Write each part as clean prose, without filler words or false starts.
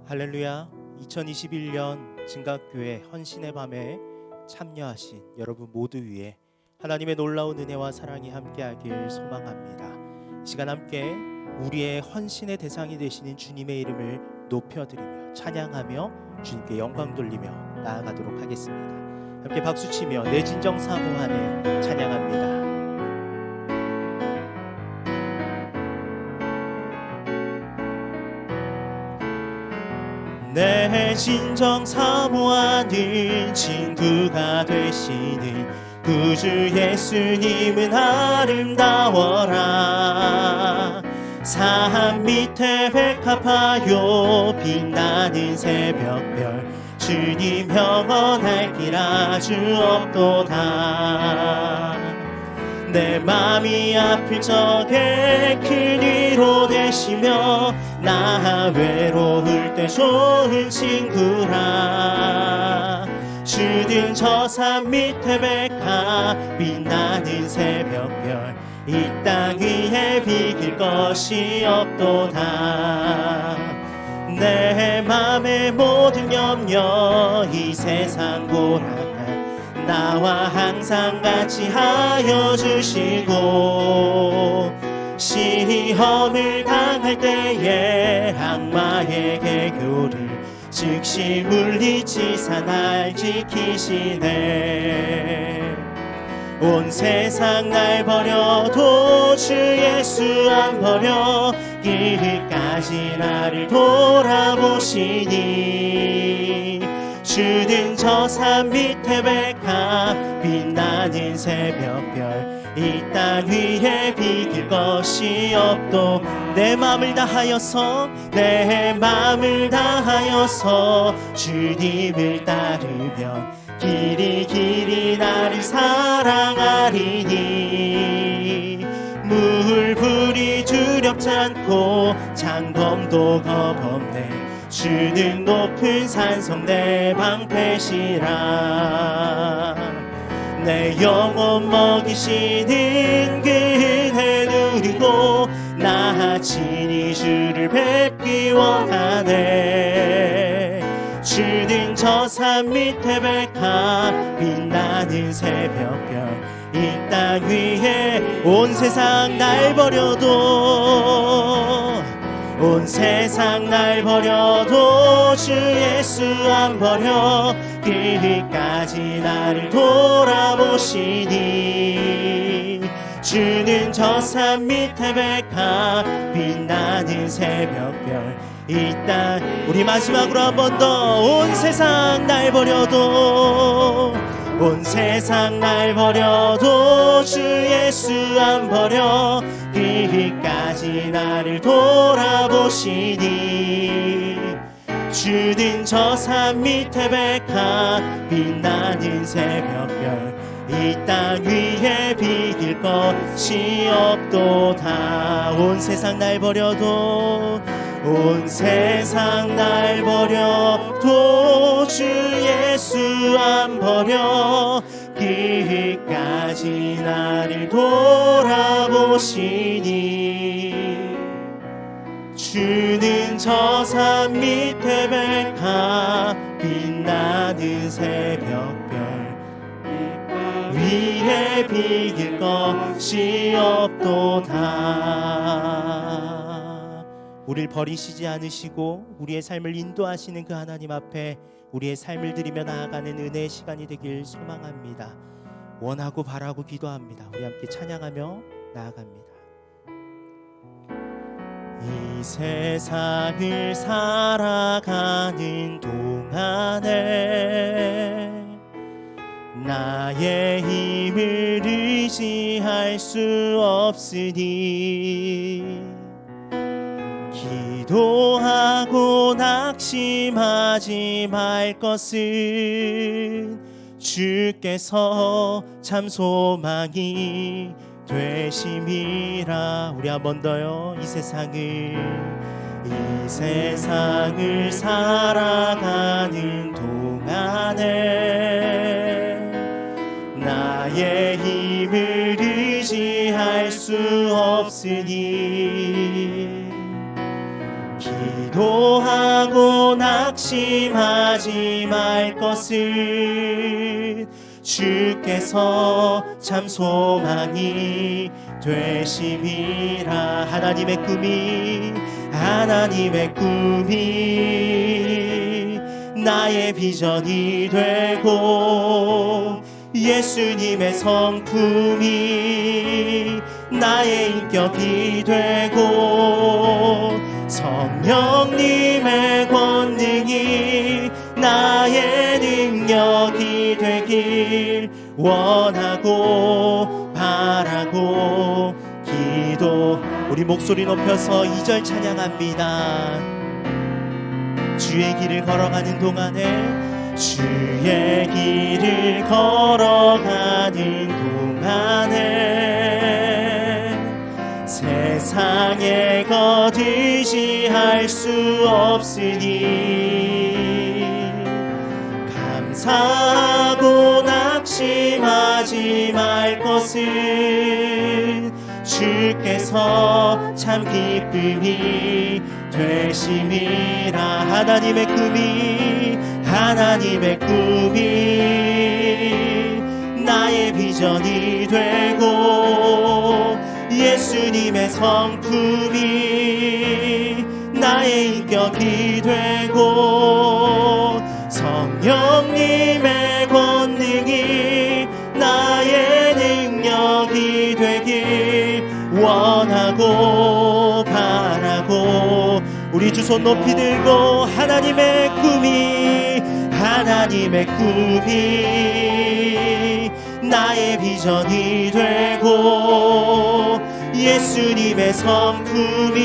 할렐루야. 2021년 증각교회 헌신의 밤에 참여하신 여러분 모두 위에 하나님의 놀라운 은혜와 사랑이 함께하길 소망합니다. 이 시간 함께 우리의 헌신의 대상이 되시는 주님의 이름을 높여드리며 찬양하며 주님께 영광 돌리며 나아가도록 하겠습니다. 함께 박수치며 내 진정 사모하네 찬양합니다. 내 진정 사모하는 친구가 되시는 구주 예수님은 아름다워라. 산 밑에 백합하여 빛나는 새벽별 주님 영원할 길 아주 없도다. 내 맘이 아플 적에 큰 위로 되시며 나 외로울 때 좋은 친구라. 주는 저 산 밑에 백합 빛나는 새벽별 이 땅 위에 비길 것이 없도다. 내 맘의 모든 염려 이 세상 고난을 나와 항상 같이 하여 주시고 시험을 당할 때에 악마의 개교를 즉시 물리치사 날 지키시네. 온 세상 날 버려도 주 예수 안 버려 끝까지 나를 돌아보시니. 주는 저 산 밑에 백합 빛나는 새벽별 이 땅 위에 비길 것이 없도. 내 맘을 다하여서 내 맘을 다하여서 주님을 따르면 길이 길이 나를 사랑하리니. 물불이 두렵지 않고 장검도 겁없네. 주는 높은 산성 내 방패시라. 내 영혼 먹이시는 그 은혜 누리고 나 친히 주를 뵙기 원하네. 주는 저 산 밑에 백합 빛나는 새벽별 이 땅 위에 온 세상 날 버려도 온 세상 날 버려도 주 예수 안 버려 끝까지 나를 돌아보시니. 주는 저 산 밑에 백합 빛나는 새벽별 이 땅. 우리 마지막으로 한 번 더. 온 세상 날 버려도 온 세상 날 버려도 주 예수 안 버려 끝까지 나를 돌아보시니. 주는 저 산 밑에 백합 빛나는 새벽별 이 땅 위에 비길 것이 없도다. 온 세상 날 버려도 온 세상 날 버려도 주 예수 안 버려 끝까지 나를 돌아보시니. 주는 저 산 밑에 백합 빛나는 새벽별 위에 비길 것이 없도다. 우리를 버리시지 않으시고 우리의 삶을 인도하시는 그 하나님 앞에 우리의 삶을 드리며 나아가는 은혜의 시간이 되길 소망합니다. 원하고 바라고 기도합니다. 우리 함께 찬양하며 나아갑니다. 이 세상을 살아가는 동안에 나의 힘을 의지할 수 없으니 기도하고 낙심하지 말 것은 주께서 참 소망이 되심이라. 우리 한 번 더요. 이 세상을 살아가는 동안에 나의 힘을 의지할 수 없으니 기도하고 낙심하지 말 것을 주께서 참 소망이 되심이라. 하나님의 꿈이 나의 비전이 되고 예수님의 성품이 나의 인격이 되고 성령님의 권능이 나의 능력이 되길 원하고 바라고 기도. 우리 목소리 높여서 2절 찬양합니다. 주의 길을 걸어가는 동안에 주의 길을 걸어가는 동안에 세상의 것 의지할 수 없으니 감사하고 낙심하지 말 것을 주께서 참 기쁨이 되심이라. 하나님의 꿈이 나의 비전이 되고 예수님의 성품이 나의 인격이 되고 성령님의 권능이 나의 능력이 되길 원하고 바라고. 우리 두 손 높이 들고 하나님의 꿈이 나의 비전이 되고 예수님의 성품이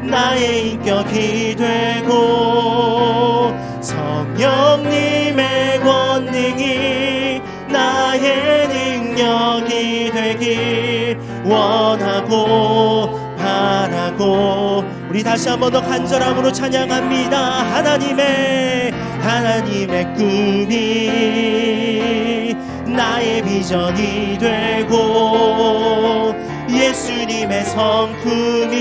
나의 인격이 되고 성령님의 권능이 나의 능력이 되길 원하고 바라고. 우리 다시 한 번 더 간절함으로 찬양합니다. 하나님의 꿈이 나의 비전이 되고 예수님의 성품이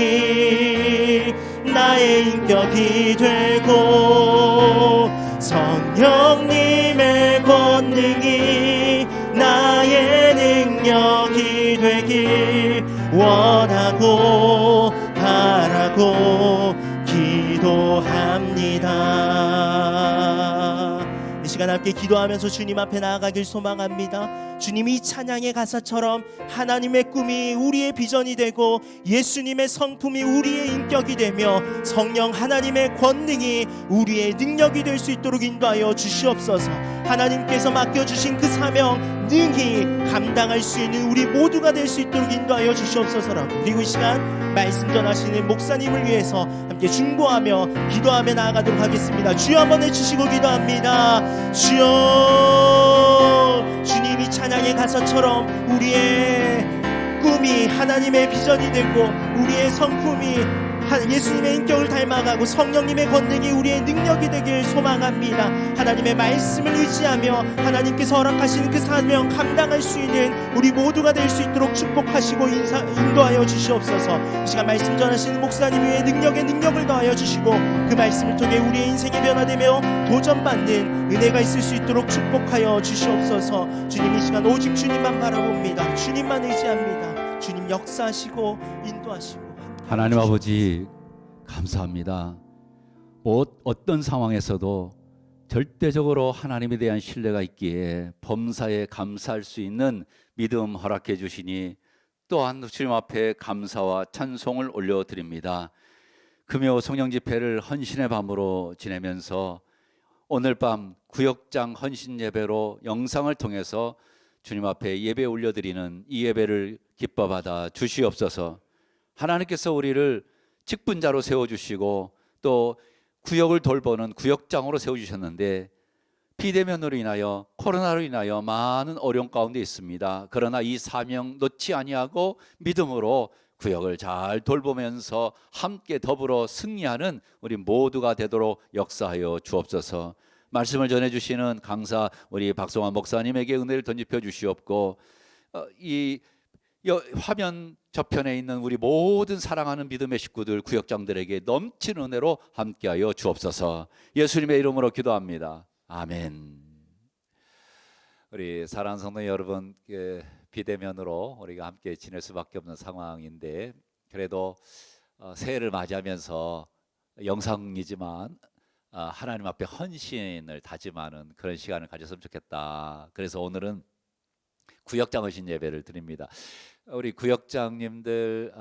나의 인격이 되고 성령님의 권능이 나의 능력이 되길 원하고 바라고 기도합니다. 이 시간 함께 기도하면서 주님 앞에 나아가길 소망합니다. 주님이 이 찬양의 가사처럼 하나님의 꿈이 우리의 비전이 되고 예수님의 성품이 우리의 인격이 되며 성령 하나님의 권능이 우리의 능력이 될 수 있도록 인도하여 주시옵소서. 하나님께서 맡겨주신 그 사명 능히 감당할 수 있는 우리 모두가 될 수 있도록 인도하여 주시옵소서라고. 그리고 이 시간 말씀 전하시는 목사님을 위해서 함께 중보하며 기도하며 나아가도록 하겠습니다. 주여 한번 해주시고 기도합니다. 주여, 주님이 찬양의 가사처럼 우리의 꿈이 하나님의 비전이 되고 우리의 성품이 예수님의 인격을 닮아가고 성령님의 권능이 우리의 능력이 되길 소망합니다. 하나님의 말씀을 의지하며 하나님께서 허락하시는 그 사명 감당할 수 있는 우리 모두가 될 수 있도록 축복하시고 인도하여 주시옵소서. 이 시간 말씀 전하시는 목사님 위에 능력을 더하여 주시고 그 말씀을 통해 우리의 인생이 변화되며 도전받는 은혜가 있을 수 있도록 축복하여 주시옵소서. 주님, 이 시간 오직 주님만 바라봅니다. 주님만 의지합니다. 주님 역사하시고 인도하시고. 하나님 아버지 감사합니다. 어떤 상황에서도 절대적으로 하나님에 대한 신뢰가 있기에 범사에 감사할 수 있는 믿음 허락해 주시니 또한 주님 앞에 감사와 찬송을 올려드립니다. 금요 성령 집회를 헌신의 밤으로 지내면서 오늘 밤 구역장 헌신 예배로 영상을 통해서 주님 앞에 예배 올려드리는 이 예배를 기뻐 받아 주시옵소서. 하나님께서 우리를 직분자로 세워주시고 또 구역을 돌보는 구역장으로 세워주셨는데 비대면으로 인하여 코로나로 인하여 많은 어려움 가운데 있습니다. 그러나 이 사명 놓지 아니하고 믿음으로 구역을 잘 돌보면서 함께 더불어 승리하는 우리 모두가 되도록 역사하여 주옵소서. 말씀을 전해주시는 강사 우리 박성환 목사님에게 은혜를 던집혀 주시옵고 이 화면 저편에 있는 우리 모든 사랑하는 믿음의 식구들, 구역장들에게 넘치는 은혜로 함께하여 주옵소서. 예수님의 이름으로 기도합니다. 아멘. 우리 사랑하는 성도 여러분, 비대면으로 우리가 함께 지낼 수밖에 없는 상황인데, 그래도 새해를 맞이하면서 영상이지만 하나님 앞에 헌신을 다짐하는 그런 시간을 가졌으면 좋겠다. 그래서 오늘은 구역장 헌신 예배를 드립니다. 우리 구역장님들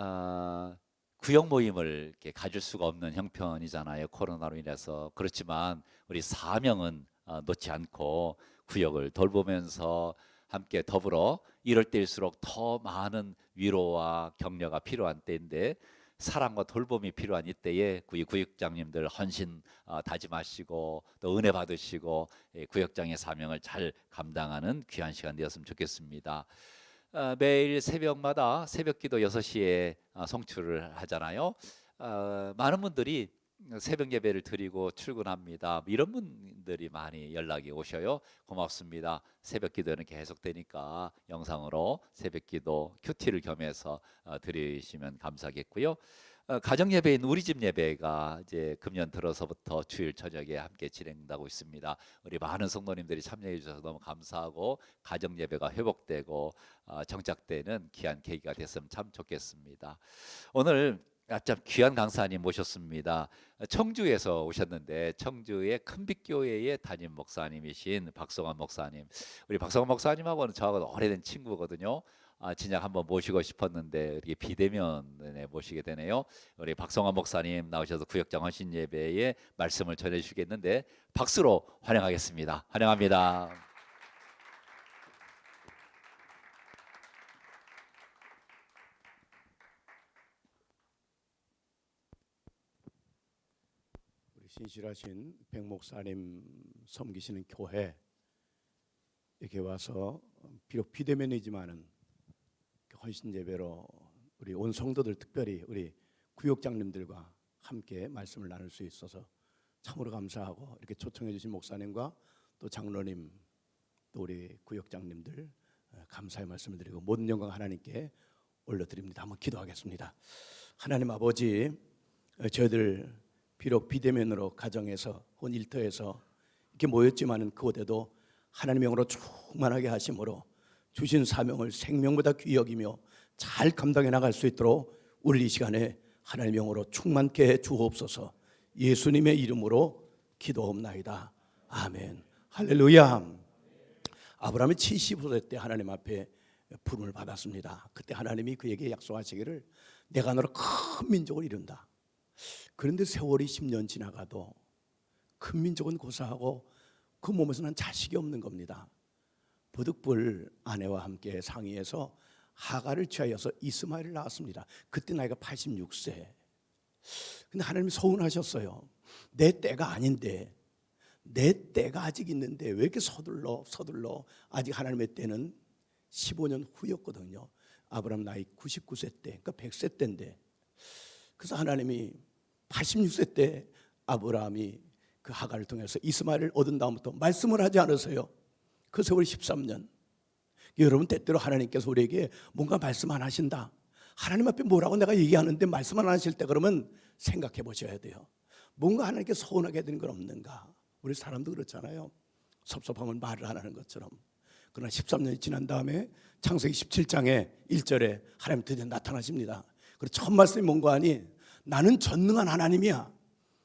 구역 모임을 이렇게 가질 수가 없는 형편이잖아요, 코로나로 인해서. 그렇지만 우리 사명은 놓지 않고 구역을 돌보면서 함께 더불어 이럴 때일수록 더 많은 위로와 격려가 필요한 때인데, 사랑과 돌봄이 필요한 이때에 구역장님들 헌신 다짐하시고 또 은혜 받으시고 구역장의 사명을 잘 감당하는 귀한 시간 되었으면 좋겠습니다. 매일 새벽마다 새벽기도 6시에 성출을 하잖아요. 많은 분들이 새벽 예배를 드리고 출근합니다. 이런 분들이 많이 연락이 오셔요. 고맙습니다. 새벽 기도는 계속되니까 영상으로 새벽 기도 큐티를 겸해서 드리시면 감사하겠고요. 가정 예배인 우리 집 예배가 이제 금년 들어서부터 주일 저녁에 함께 진행되고 있습니다. 우리 많은 성도님들이 참여해 주셔서 너무 감사하고, 가정 예배가 회복되고 정착되는 귀한 계기가 됐으면 참 좋겠습니다. 오늘 참 귀한 강사님 모셨습니다. 청주에서 오셨는데, 청주의 큰빛교회의 담임 목사님이신 박성환 목사님. 우리 박성환 목사님하고는 저하고 오래된 친구거든요. 진작 한번 모시고 싶었는데 이렇게 비대면에 모시게 되네요. 우리 박성환 목사님 나오셔서 구역장 헌신 예배에 말씀을 전해주시겠는데, 박수로 환영하겠습니다. 환영합니다. 우리 신실하신 백 목사님 섬기시는 교회 이렇게 와서 비록 비대면이지만은 헌신 예배로 우리 온 성도들, 특별히 우리 구역장님들과 함께 말씀을 나눌 수 있어서 참으로 감사하고, 이렇게 초청해 주신 목사님과 또 장로님 또 우리 구역장님들 감사의 말씀을 드리고 모든 영광 하나님께 올려드립니다. 한번 기도하겠습니다. 하나님 아버지, 저희들 비록 비대면으로 가정에서 혹은 일터에서 이렇게 모였지만은 그곳에도 하나님의 영으로 충만하게 하심으로 주신 사명을 생명보다 귀히 여기며 잘 감당해 나갈 수 있도록 우리 이 시간에 하나님의 영으로 충만케 해 주옵소서. 예수님의 이름으로 기도옵나이다. 아멘. 할렐루야. 아브라함이 75세 때 하나님 앞에 부름을 받았습니다. 그때 하나님이 그에게 약속하시기를 내가 너로 큰 민족을 이룬다. 그런데 세월이 10년 지나가도 큰 민족은 고사하고 그 몸에서는 자식이 없는 겁니다. 부득불 아내와 함께 상의해서 하갈을 취하여서 이스마엘을 낳았습니다. 그때 나이가 86세. 근데 하나님이 서운하셨어요. 내 때가 아닌데, 내 때가 아직 있는데 왜 이렇게 서둘러 아직 하나님의 때는 15년 후였거든요. 아브라함 나이 99세 때, 그러니까 100세 때인데, 그래서 하나님이 86세 때 아브라함이 그 하갈을 통해서 이스마엘을 얻은 다음부터 말씀을 하지 않으세요. 그 세월이 13년. 여러분, 때때로 하나님께서 우리에게 뭔가 말씀 안 하신다, 하나님 앞에 뭐라고 내가 얘기하는데 말씀 안 하실 때, 그러면 생각해 보셔야 돼요. 뭔가 하나님께 서운하게 되는 건 없는가. 우리 사람도 그렇잖아요. 섭섭하면 말을 안 하는 것처럼. 그러나 13년이 지난 다음에 창세기 17장에 1절에 하나님 드디어 나타나십니다. 그리고 첫 말씀이 뭔가 하니 나는 전능한 하나님이야.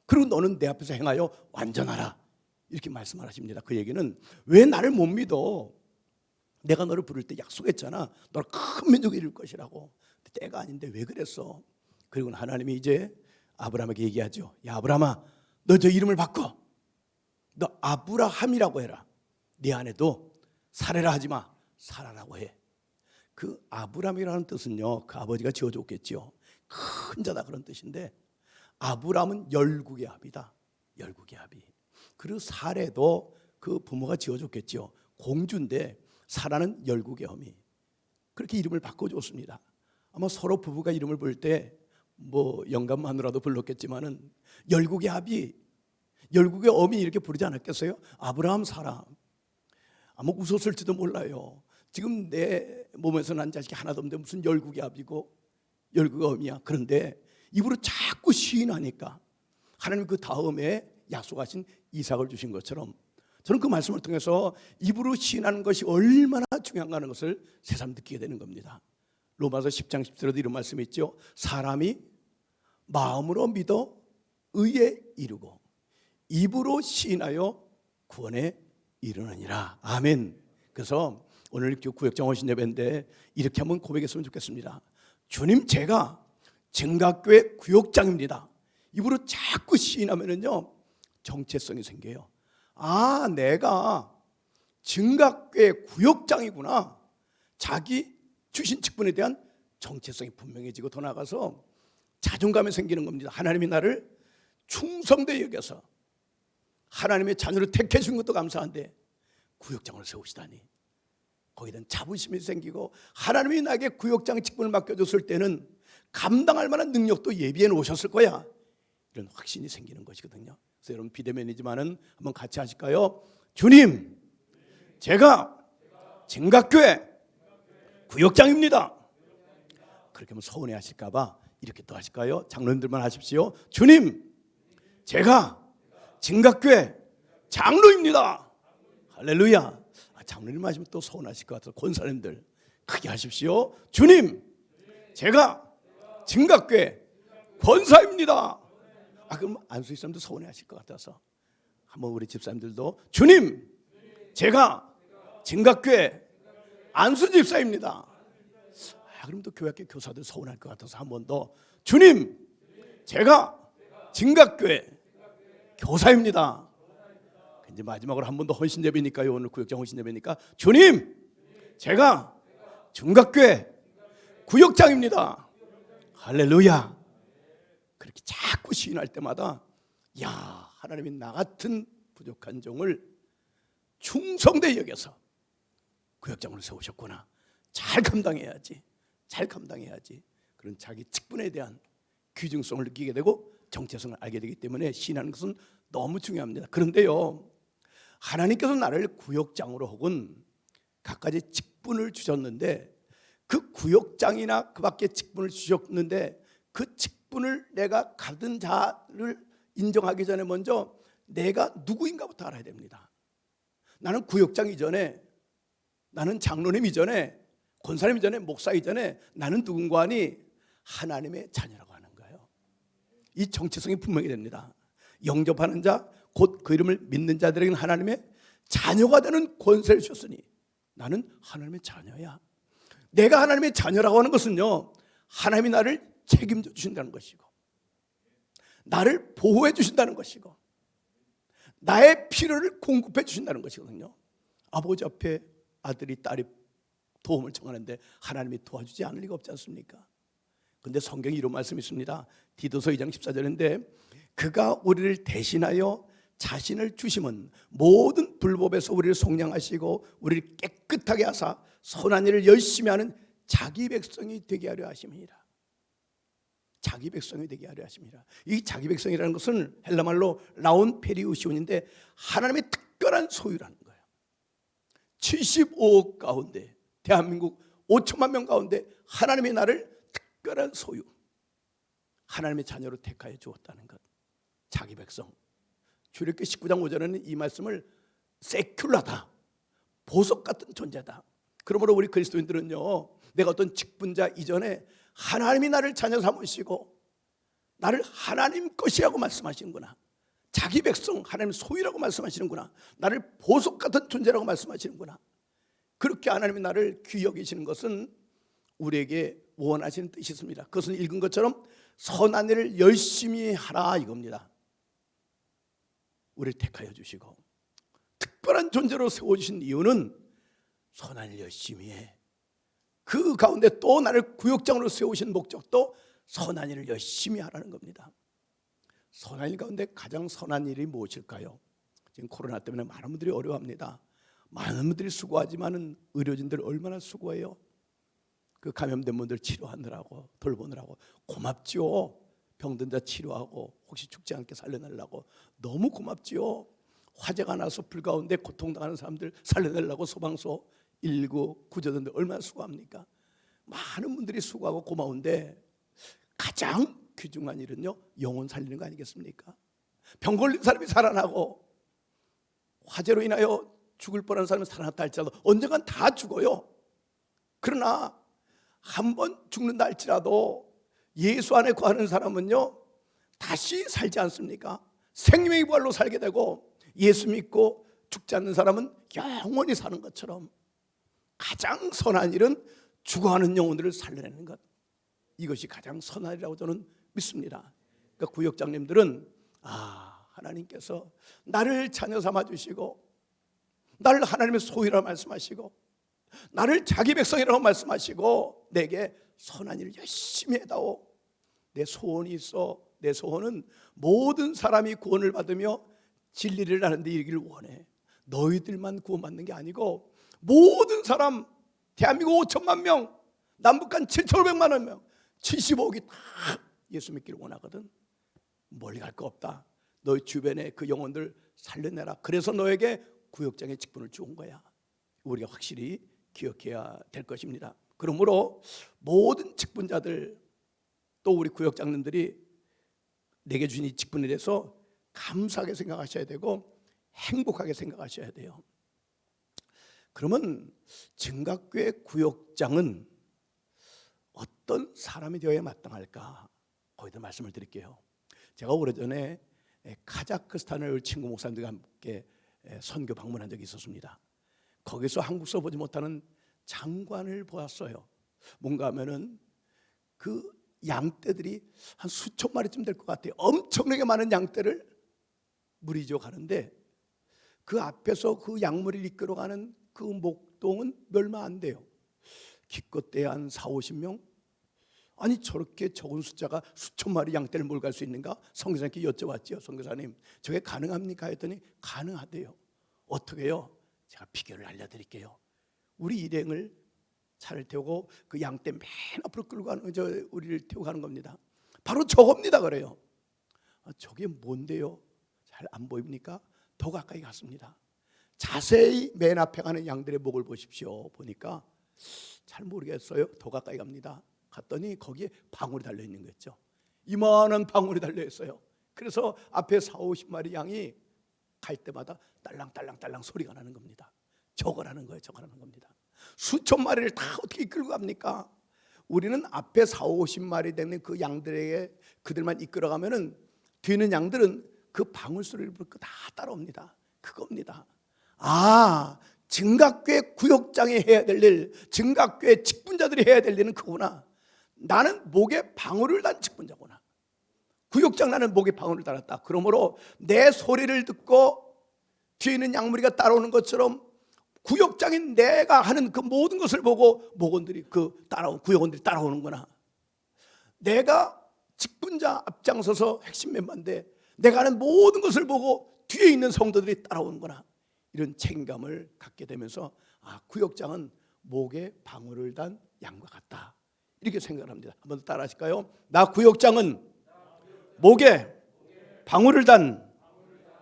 그리고 너는 내 앞에서 행하여 완전하라. 이렇게 말씀을 하십니다. 그 얘기는 왜 나를 못 믿어? 내가 너를 부를 때 약속했잖아. 너를 큰 민족이 이룰 것이라고. 때가 아닌데 왜 그랬어? 그리고 하나님이 이제 아브라함에게 얘기하죠. 야 아브라함아, 너 저 이름을 바꿔. 너 아브라함이라고 해라. 네 아내도 사레라 하지 마. 사라라고 해. 그 아브라함이라는 뜻은요, 그 아버지가 지어줬겠지요. 큰 자다 그런 뜻인데, 아브라함은 열국의 아비다. 열국의 아비. 그리고 사레도 그 부모가 지어줬겠지요. 공주인데 사라는 열국의 어미. 그렇게 이름을 바꿔줬습니다. 아마 서로 부부가 이름을 부를 때 뭐 영감 마누라도 불렀겠지만은 열국의 아비, 열국의 어미 이렇게 부르지 않았겠어요? 아브라함, 사라. 아마 웃었을지도 몰라요. 지금 내 몸에서 난 자식이 하나도 없는데 무슨 열국이 아비고 열국이 어미야. 그런데 입으로 자꾸 시인하니까 하나님 그 다음에 약속하신 이삭을 주신 것처럼 저는 그 말씀을 통해서 입으로 시인하는 것이 얼마나 중요한가 하는 것을 새삼 느끼게 되는 겁니다. 로마서 10장 10절에도 이런 말씀이 있죠. 사람이 마음으로 믿어 의에 이르고 입으로 시인하여 구원에 이르느니라. 아멘. 그래서 오늘 구역장 오신 예배인데 이렇게 한번 고백했으면 좋겠습니다. 주님, 제가 증가교회 구역장입니다. 입으로 자꾸 시인하면은요 정체성이 생겨요. 아, 내가 증가교회 구역장이구나. 자기 주신 직분에 대한 정체성이 분명해지고 더 나아가서 자존감이 생기는 겁니다. 하나님이 나를 충성되게 여겨서 하나님의 자녀를 택해 준 것도 감사한데 구역장을 세우시다니 거기에 대한 자부심이 생기고 하나님이 나에게 구역장 직분을 맡겨줬을 때는 감당할 만한 능력도 예비해 놓으셨을 거야. 이런 확신이 생기는 것이거든요. 그래서 여러분 비대면이지만은 한번 같이 하실까요? 주님, 제가 증가교회 구역장입니다. 그렇게 하면 서운해 하실까봐 이렇게 또 하실까요? 장로님들만 하십시오. 주님, 제가 증가교회 장로입니다. 할렐루야. 장로님 하시면 또 서운하실 것 같아서 권사님들 크게 하십시오. 주님, 제가 증가교회 권사입니다. 그럼 안수희 사람도 서운해 하실 것 같아서 한번 우리 집사님들도 주님, 제가 증가교회 안수 집사입니다. 그럼 또 교회 교사들 서운할 것 같아서 한 번 더 주님, 제가 증가교회 교사입니다. 이제 마지막으로 한 번 더 헌신 예배니까요. 오늘 구역장 헌신 예배니까 주님, 제가 증가교회 구역장입니다. 할렐루야. 그렇게 자꾸 시인할 때마다 야, 하나님이 나 같은 부족한 종을 충성되게 여겨서 구역장으로 세우셨구나. 잘 감당해야지. 잘 감당해야지. 그런 자기 직분에 대한 귀중성을 느끼게 되고 정체성을 알게 되기 때문에 시인하는 것은 너무 중요합니다. 그런데요, 하나님께서 나를 구역장으로 혹은 각가지 직분을 주셨는데 그 구역장이나 그 밖에 직분을 주셨는데 그 직분을 내가 가진 자를 인정하기 전에 먼저 내가 누구인가부터 알아야 됩니다. 나는 구역장 이전에, 나는 장로님 이전에, 권사님 이전에, 목사 이전에 나는 누군가 하니 하나님의 자녀라고 하는 거예요. 이 정체성이 분명히 됩니다. 영접하는 자, 곧 그 이름을 믿는 자들에게는 하나님의 자녀가 되는 권세를 주셨으니 나는 하나님의 자녀야. 내가 하나님의 자녀라고 하는 것은요, 하나님이 나를 책임져 주신다는 것이고 나를 보호해 주신다는 것이고 나의 필요를 공급해 주신다는 것이거든요. 아버지 앞에 아들이 딸이 도움을 청하는데 하나님이 도와주지 않을 리가 없지 않습니까? 그런데 성경에 이런 말씀이 있습니다. 디도서 2장 14절인데 그가 우리를 대신하여 자신을 주심은 모든 불법에서 우리를 속량하시고 우리를 깨끗하게 하사 선한 일을 열심히 하는 자기 백성이 되게 하려 하심이니라. 자기 백성이 되게 하려 하심이라. 이 자기 백성이라는 것은 헬라말로 라온 페리우시온인데 하나님의 특별한 소유라는 거예요. 75억 가운데 대한민국 5천만 명 가운데 하나님이 나를 특별한 소유, 하나님의 자녀로 택하여 주었다는 것. 자기 백성. 출애굽기 19장 5절에는 이 말씀을 세큘라다, 보석 같은 존재다. 그러므로 우리 그리스도인들은요, 내가 어떤 직분자 이전에 하나님이 나를 자녀 삼으시고 나를 하나님 것이라고 말씀하시는구나. 자기 백성, 하나님 소유라고 말씀하시는구나. 나를 보석 같은 존재라고 말씀하시는구나. 그렇게 하나님이 나를 귀히 여기시는 것은 우리에게 원하시는 뜻이 있습니다. 그것은 읽은 것처럼 선한 일을 열심히 하라 이겁니다. 우리를 택하여 주시고 특별한 존재로 세워주신 이유는 선한 일 열심히 해. 그 가운데 또 나를 구역장으로 세우신 목적도 선한 일을 열심히 하라는 겁니다. 선한 일 가운데 가장 선한 일이 무엇일까요? 지금 코로나 때문에 많은 분들이 어려워합니다. 많은 분들이 수고하지만은 의료진들 얼마나 수고해요. 그 감염된 분들 치료하느라고 돌보느라고 고맙지요. 병든 자 치료하고 혹시 죽지 않게 살려내려고 너무 고맙지요. 화재가 나서 불 가운데 고통당하는 사람들 살려내려고 소방서 119 구조대들 얼마나 수고합니까? 많은 분들이 수고하고 고마운데 가장 귀중한 일은요, 영혼 살리는 거 아니겠습니까? 병 걸린 사람이 살아나고 화재로 인하여 죽을 뻔한 사람이 살아났다 할지라도 언젠간 다 죽어요. 그러나 한 번 죽는다 할지라도 예수 안에 거하는 사람은요, 다시 살지 않습니까? 생명의 부활로 살게 되고, 예수 믿고 죽지 않는 사람은 영원히 사는 것처럼 가장 선한 일은 죽어가는 영혼들을 살려내는 것, 이것이 가장 선한 일이라고 저는 믿습니다. 그러니까 구역장님들은 하나님께서 나를 자녀 삼아 주시고, 나를 하나님의 소유라고 말씀하시고, 나를 자기 백성이라고 말씀하시고, 내게 선한 일을 열심히 해다오. 내 소원이 있어. 내 소원은 모든 사람이 구원을 받으며 진리를 아는 데 이르기를 원해. 너희들만 구원받는 게 아니고 모든 사람, 대한민국 5천만 명, 남북한 7,500만 명, 75억이 다 예수 믿기를 원하거든. 멀리 갈 거 없다. 너희 주변에 그 영혼들 살려내라. 그래서 너에게 구역장의 직분을 주은 거야. 우리가 확실히 기억해야 될 것입니다. 그러므로 모든 직분자들, 또 우리 구역장님들이 내게 주신 이 직분에 대해서 감사하게 생각하셔야 되고 행복하게 생각하셔야 돼요. 그러면 증각교회 구역장은 어떤 사람이 되어야 마땅할까? 거기다 말씀을 드릴게요. 제가 오래전에 카자흐스탄을 친구 목사님들과 함께 선교 방문한 적이 있었습니다. 거기서 한국서 보지 못하는 장관을 보았어요. 뭔가 하면은 그 양떼들이 한 수천 마리쯤 될 것 같아요. 엄청나게 많은 양떼를 무리지어 가는데 그 앞에서 그 양무리를 이끌어가는 그 목동은 얼마 안 돼요. 기껏해야 한 40-50명? 아니 저렇게 적은 숫자가 수천 마리 양떼를 몰갈 수 있는가? 선교사님께 여쭤봤죠. 선교사님, 저게 가능합니까? 했더니 가능하대요. 어떻게요? 제가 비결을 알려드릴게요. 우리 일행을 차를 태우고 그 양떼 맨 앞으로 끌고 가는, 우리를 태우고 가는 겁니다. 바로 저겁니다. 그래요. 저게 뭔데요? 잘 안 보입니까? 더 가까이 갔습니다. 자세히 맨 앞에 가는 양들의 목을 보십시오. 보니까 잘 모르겠어요. 더 가까이 갑니다. 갔더니 거기에 방울이 달려 있는 거였죠. 이만한 방울이 달려 있어요. 그래서 앞에 40-50마리 양이 갈 때마다 딸랑딸랑딸랑 소리가 나는 겁니다. 저거라는 거예요. 저거라는 겁니다. 수천 마리를 다 어떻게 이끌고 갑니까? 우리는 앞에 40-50마리 되는 그 양들에게 그들만 이끌어가면은 뒤는 양들은 그 방울 소리를 부르고 다 따라옵니다. 그겁니다. 증각교회 구역장이 해야 될 일, 증각교회 직분자들이 해야 될 일은 그구나. 나는 목에 방울을 단 직분자구나. 구역장, 나는 목에 방울을 달았다. 그러므로 내 소리를 듣고 뒤에 있는 양무리가 따라오는 것처럼 구역장인 내가 하는 그 모든 것을 보고 목원들이 구역원들이 따라오는구나. 내가 직분자 앞장서서 핵심 멤버인데 내가 하는 모든 것을 보고 뒤에 있는 성도들이 따라오는구나. 이런 책임감을 갖게 되면서 구역장은 목에 방울을 단 양과 같다. 이렇게 생각을 합니다. 한번 더 따라 하실까요? 나 구역장은 목에 방울을 단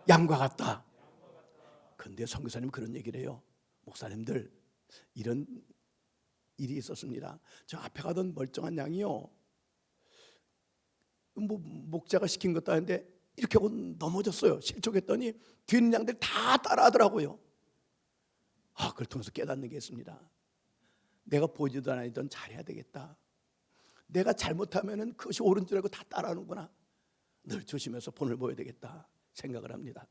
양과 같다. 그런데 선교사님 그런 얘기를 해요. 목사님들, 이런 일이 있었습니다. 저 앞에 가던 멀쩡한 양이요, 목자가 시킨 것도 아닌데 이렇게 하고 넘어졌어요. 실족했더니 뒤에 있는 양들 다 따라하더라고요. 그걸 통해서 깨닫는 게 있습니다. 내가 보지도 않았던 잘해야 되겠다. 내가 잘못하면은 그것이 옳은 줄 알고 다 따라하는구나. 늘 조심해서 본을 보여야 되겠다 생각을 합니다.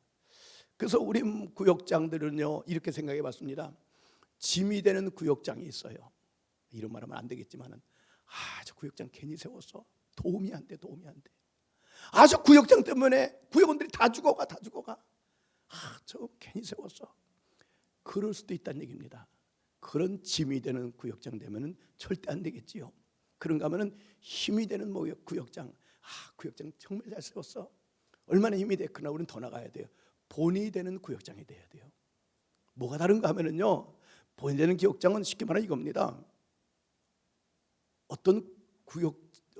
그래서 우리 구역장들은요, 이렇게 생각해 봤습니다. 짐이 되는 구역장이 있어요. 이런 말 하면 안 되겠지만은, 저 구역장 괜히 세웠어. 도움이 안 돼. 저 구역장 때문에 구역원들이 다 죽어가. 저 괜히 세웠어. 그럴 수도 있다는 얘기입니다. 그런 짐이 되는 구역장 되면은 절대 안 되겠지요. 그런가 하면은 힘이 되는 구역장. 구역장 정말 잘 세웠어. 얼마나 힘이 돼. 그러나 우리는 더 나가야 돼요. 본이 되는 구역장이 돼야 돼요. 뭐가 다른가 하면은요, 본이 되는 구역장은 쉽게 말하면 이겁니다.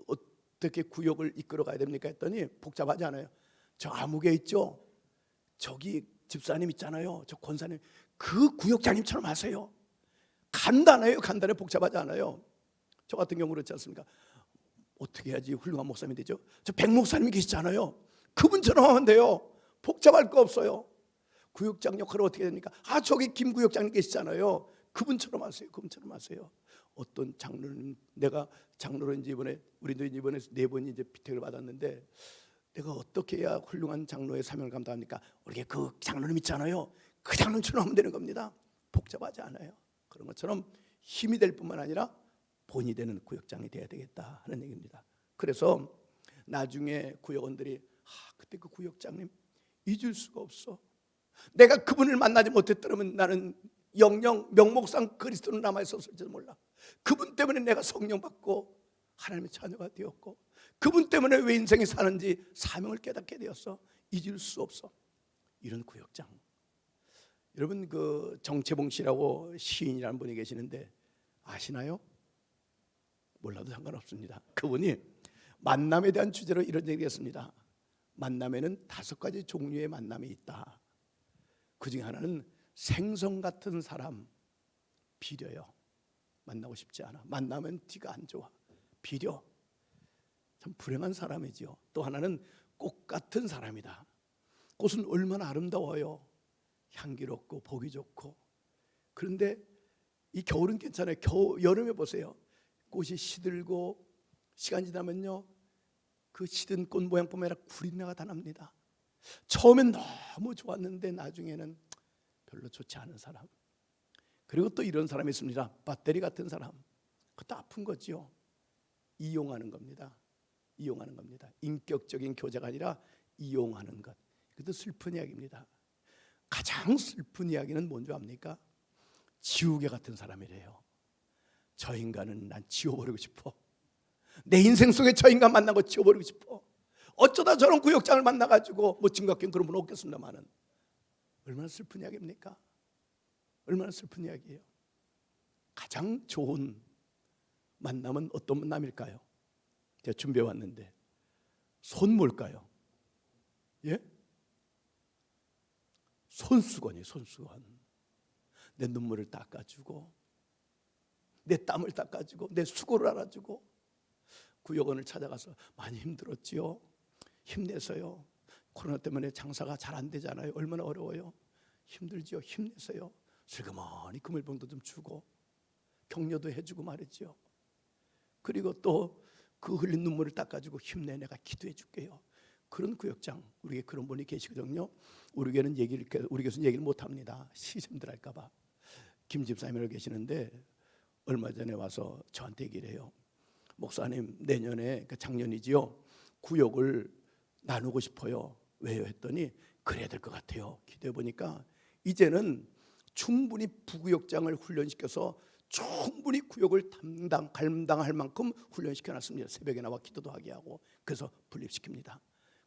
어떻게 구역을 이끌어 가야 됩니까 했더니 복잡하지 않아요. 저 아무개 있죠? 저기 집사님 있잖아요. 저 권사님, 그 구역장님처럼 하세요. 간단해요. 간단해. 복잡하지 않아요. 저 같은 경우 그렇지 않습니까? 어떻게 해야지 훌륭한 목사님이 되죠? 저 백 목사님이 계시잖아요. 그분처럼 하면 돼요. 복잡할 거 없어요. 구역장 역할을 어떻게 됩니까? 저기 김 구역장님 계시잖아요. 그분처럼 하세요. 그분처럼 하세요. 어떤 장로는, 내가 장로로 이제 우리도 이번에 4번 이제 피택을 받았는데, 내가 어떻게 해야 훌륭한 장로의 사명을 감당합니까? 우리가 그 장로님 있잖아요. 그 장로처럼 하면 되는 겁니다. 복잡하지 않아요. 그런 것처럼 힘이 될 뿐만 아니라 본이 되는 구역장이 돼야 되겠다 하는 얘기입니다. 그래서 나중에 구역원들이 그때 그 구역장님 잊을 수가 없어. 내가 그분을 만나지 못했더라면 나는 영영 명목상 그리스도는 남아있었을지도 몰라. 그분 때문에 내가 성령 받고 하나님의 자녀가 되었고, 그분 때문에 왜 인생이 사는지 사명을 깨닫게 되었어. 잊을 수 없어. 이런 구역장. 여러분, 그 정채봉 씨라고 시인이라는 분이 계시는데 아시나요? 몰라도 상관없습니다. 그분이 만남에 대한 주제로 이런 얘기를 했습니다. 만남에는 5가지 종류의 만남이 있다. 그 중에 하나는 생선 같은 사람, 비려요. 만나고 싶지 않아. 만나면 뒤가 안 좋아. 비려. 참 불행한 사람이지요. 또 하나는 꽃 같은 사람이다. 꽃은 얼마나 아름다워요. 향기롭고 보기 좋고. 그런데 이 겨울은 괜찮아요. 여름에 보세요. 꽃이 시들고 시간 지나면요, 그 시든 꽃 모양뿐만 아니라 구린내가 다 납니다. 처음엔 너무 좋았는데 나중에는 별로 좋지 않은 사람. 그리고 또 이런 사람이 있습니다. 배터리 같은 사람. 그것도 아픈 거지요. 이용하는 겁니다. 이용하는 겁니다. 인격적인 교제가 아니라 이용하는 것. 그것도 슬픈 이야기입니다. 가장 슬픈 이야기는 뭔지 압니까? 지우개 같은 사람이래요. 저 인간은 난 지워버리고 싶어. 내 인생 속에 저 인간 만나고 지워버리고 싶어. 어쩌다 저런 구역장을 만나가지고, 뭐 진각경 그런 분 없겠습니다만은, 얼마나 슬픈 이야기입니까? 얼마나 슬픈 이야기예요. 가장 좋은 만남은 어떤 만남일까요? 제가 준비해 왔는데, 손 뭘까요? 예? 손수건이에요. 손수건. 내 눈물을 닦아주고, 내 땀을 닦아주고, 내 수고를 알아주고. 구역원을 찾아가서 많이 힘들었지요. 힘내서요. 코로나 때문에 장사가 잘 안 되잖아요. 얼마나 어려워요. 힘들지요. 힘내서요. 슬그머니 그물병도 좀 주고 격려도 해주고 말이지요. 그리고 또 그 흘린 눈물을 닦아주고, 힘내, 내가 기도해 줄게요. 그런 구역장, 우리에게 그런 분이 계시거든요. 우리 교회는 우리 교수는 얘기를 못합니다. 시샘들 할까봐. 김 집사님이라고 계시는데 얼마 전에 와서 저한테 얘기를 해요. 목사님, 내년에, 작년이지요, 구역을 나누고 싶어요. 왜요? 했더니 그래야 될 것 같아요. 기도해 보니까 이제는 충분히 부구역장을 훈련시켜서 충분히 구역을 감당할 만큼 훈련시켜놨습니다. 새벽에 나와 기도도 하게 하고, 그래서 분립시킵니다.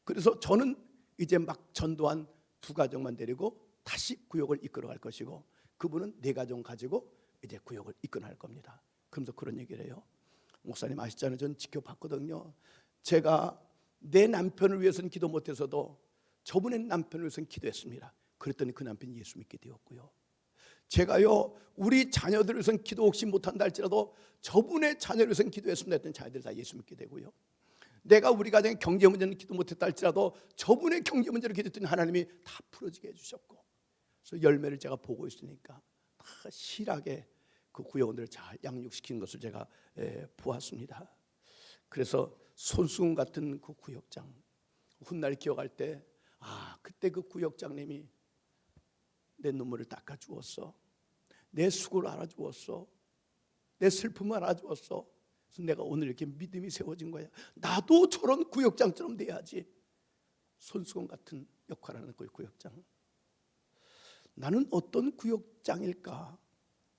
그래서 저는 이제 막 전도한 2가정만 데리고 다시 구역을 이끌어갈 것이고, 그분은 4가정 가지고 이제 구역을 이끌어갈 겁니다. 그러면서 그런 얘기를 해요. 목사님 아시잖아요. 전 지켜봤거든요. 제가 내 남편을 위해서는 기도 못해서도 저분의 남편을 위해서는 기도했습니다. 그랬더니 그 남편이 예수 믿게 되었고요. 제가요, 우리 자녀들을 위해서는 기도 혹시 못한다 할지라도 저분의 자녀를 위해서는 기도했습니다 했더니 자녀들이 다 예수 믿게 되고요. 내가 우리 가정의 경제 문제는 기도 못했다 할지라도 저분의 경제 문제를 기도했더니 하나님이 다 풀어지게 해주셨고, 그래서 열매를 제가 보고 있으니까 다 실하게 그 구역원들을 잘 양육시키는 것을 제가 보았습니다. 그래서 손수건 같은 그 구역장, 훗날 기억할 때, 그때 그 구역장님이 내 눈물을 닦아주었어. 내 수고를 알아주었어. 내 슬픔을 알아주었어. 그래서 내가 오늘 이렇게 믿음이 세워진 거야. 나도 저런 구역장처럼 돼야지. 손수건 같은 역할을 하는 그 구역장. 나는 어떤 구역장일까?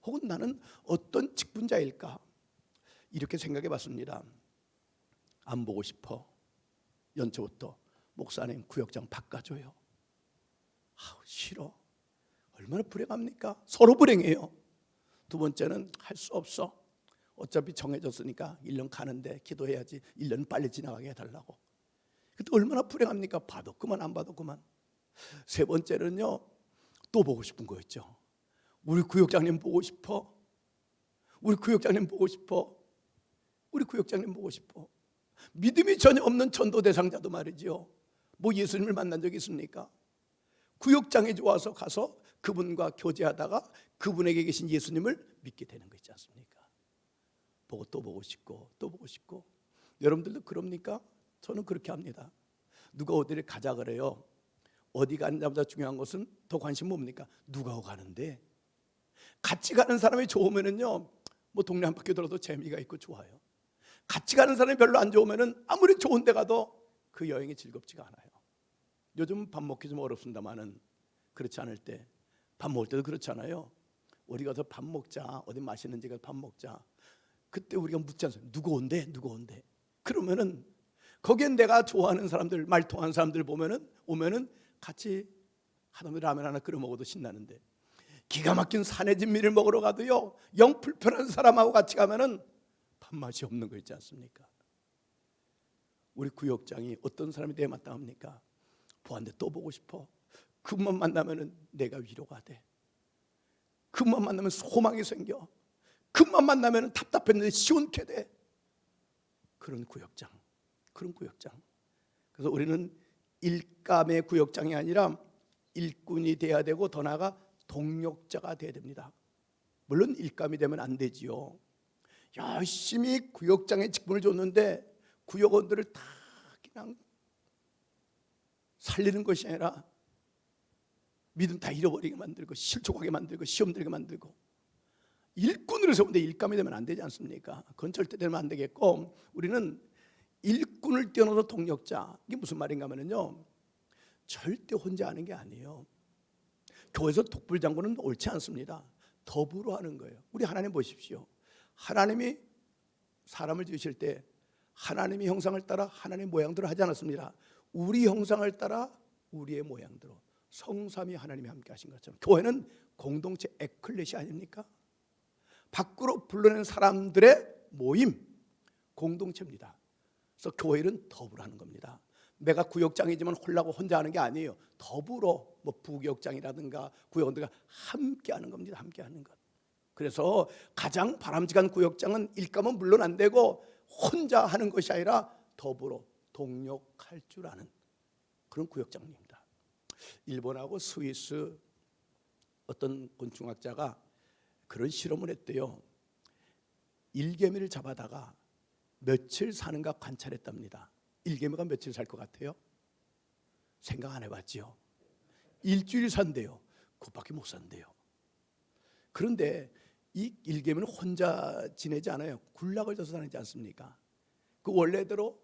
혹은 나는 어떤 직분자일까? 이렇게 생각해 봤습니다. 안 보고 싶어. 연초부터 목사님 구역장 바꿔줘요. 싫어. 얼마나 불행합니까? 서로 불행해요. 2번째는 할 수 없어. 어차피 정해졌으니까 1년 가는데 기도해야지. 1년 빨리 지나가게 해달라고. 그때 얼마나 불행합니까? 봐도 그만 안 봐도 그만. 3번째는요, 또 보고 싶은 거였죠. 우리 구역장님 보고 싶어. 우리 구역장님 보고 싶어. 우리 구역장님 보고 싶어. 믿음이 전혀 없는 전도 대상자도 말이죠. 뭐 예수님을 만난 적이 있습니까? 구역장에 좋아서 가서 그분과 교제하다가 그분에게 계신 예수님을 믿게 되는 거 있지 않습니까? 보고 또 보고 싶고 또 보고 싶고. 여러분들도 그럽니까? 저는 그렇게 합니다. 누가 어디를 가자 그래요. 어디 가는 자보다 중요한 것은 더 관심 뭡니까? 누가 가는데. 같이 가는 사람이 좋으면은요, 뭐 동네 한 바퀴 돌아도 재미가 있고 좋아요. 같이 가는 사람이 별로 안 좋으면은 아무리 좋은 데 가도 그 여행이 즐겁지가 않아요. 요즘 밥 먹기 좀 어렵습니다만은 그렇지 않을 때 밥 먹을 때도 그렇잖아요. 우리 가서 밥 먹자, 어디 맛있는 데 가서 밥 먹자. 그때 우리가 묻지 않습니까? 누구 온대? 누구 온대? 그러면은 거기엔 내가 좋아하는 사람들, 말 통하는 사람들 오면은 같이 하다못해 라면 하나 끓여 먹어도 신나는데, 기가 막힌 산의 진미를 먹으러 가도요, 영 불편한 사람하고 같이 가면은 밥맛이 없는 거 있지 않습니까? 우리 구역장이 어떤 사람이 되어 마땅합니까? 보았는데 또 보고 싶어. 그만 만나면은 내가 위로가 돼. 그만 만나면 소망이 생겨. 그만 만나면은 답답했는데 시원케 돼. 그런 구역장. 그래서 우리는 일감의 구역장이 아니라 일꾼이 돼야 되고, 더 나아가 동력자가 돼야 됩니다. 물론 일감이 되면 안 되지요. 열심히 구역장에 직분을 줬는데 구역원들을 다 그냥 살리는 것이 아니라 믿음 다 잃어버리게 만들고 실족하게 만들고 시험 들게 만들고 일꾼으로 세우는데 일감이 되면 안 되지 않습니까? 그건 절대 되면 안 되겠고, 우리는 일꾼을 뛰어넘어서 동력자. 이게 무슨 말인가 하면요, 절대 혼자 하는 게 아니에요. 교회에서 독불장군은 옳지 않습니다. 더불어 하는 거예요. 우리 하나님 보십시오. 하나님이 사람을 지으실 때 하나님의 형상을 따라 하나님의 모양대로 하지 않았습니다. 우리 형상을 따라 우리의 모양대로. 성삼위 하나님이 함께 하신 것처럼 교회는 공동체 에클레시아 아닙니까? 밖으로 불러낸 사람들의 모임, 공동체입니다. 그래서 교회는 더불어 하는 겁니다. 내가 구역장이지만 홀라고 혼자 하는 게 아니에요. 더불어 뭐 부구역장이라든가 구역원들과 함께 하는 겁니다. 함께 하는 것. 그래서 가장 바람직한 구역장은 일감은 물론 안 되고 혼자 하는 것이 아니라 더불어 동력할 줄 아는 그런 구역장입니다. 일본하고 스위스 어떤 곤충학자가 그런 실험을 했대요. 일개미를 잡아다가 며칠 사는가 관찰했답니다. 일개미가 며칠 살 것 같아요? 생각 안 해봤지요? 일주일 산대요. 그것밖에 못 산대요. 그런데 이 일개미는 혼자 지내지 않아요. 군락을 져서 다니지 않습니까? 그 원래대로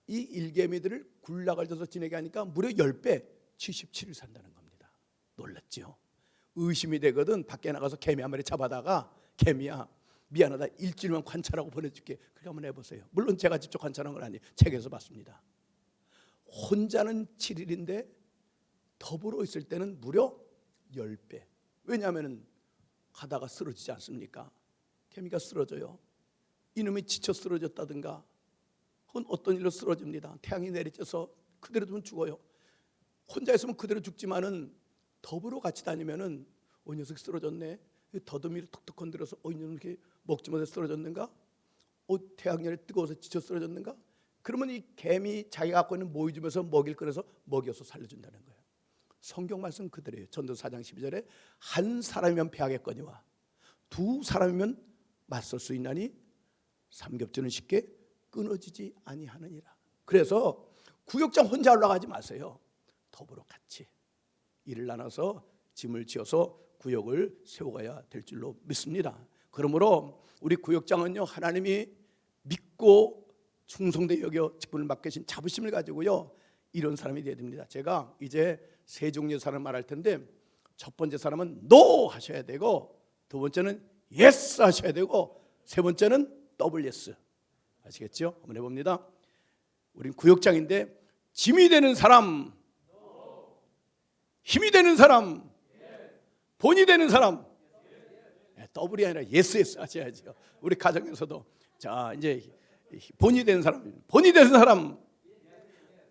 이 일개미들을 군락을 져서 지내게 하니까 무려 10배 77일 산다는 겁니다. 놀랐죠? 의심이 되거든. 밖에 나가서 개미 한 마리 잡아다가, 개미야 미안하다, 일주일만 관찰하고 보내줄게. 그렇게 한번 해보세요. 물론 제가 직접 관찰한 건 아니에요. 책에서 봤습니다. 혼자는 7일인데 더불어 있을 때는 무려 10배. 왜냐하면 가다가 쓰러지지 않습니까? 개미가 쓰러져요. 이놈이 지쳐 쓰러졌다든가, 그건 어떤 일로 쓰러집니다. 태양이 내리쬐서 그대로 두면 죽어요. 혼자 있으면 그대로 죽지만은 더불어 같이 다니면은 이 녀석이 쓰러졌네. 더듬이를 툭툭 건드려서 이 녀석이 이렇게 먹지 못해서 쓰러졌는가? 태양열이 뜨거워서 지쳐 쓰러졌는가? 그러면 이 개미 자기가 갖고 있는 모이 주면서 먹일 거라서 먹여서 살려준다는 거예요. 성경 말씀 그대로예요. 전도서 4장 12절에 한 사람이면 패하겠거니와 두 사람이면 맞설 수 있나니 삼겹줄은 쉽게 끊어지지 아니하느니라. 그래서 구역장 혼자 올라가지 마세요. 더불어 같이 일을 나눠서 짐을 지어서 구역을 세워가야 될 줄로 믿습니다. 그러므로 우리 구역장은요, 하나님이 믿고 충성되게 여겨 직분을 맡기신 자부심을 가지고요, 이런 사람이 되어야 됩니다. 제가 이제 세 종류의 사람을 말할 텐데, 첫 번째 사람은 NO 하셔야 되고, 두 번째는 YES 하셔야 되고, 세 번째는 더블 YES. 아시겠죠? 한번 해봅니다. 우린 구역장인데 짐이 되는 사람, 힘이 되는 사람, 본이 되는 사람. 더블이 아니라 예스 하셔야죠. 우리 가정에서도 자, 이제 본이 되는 사람, 본이 되는 사람,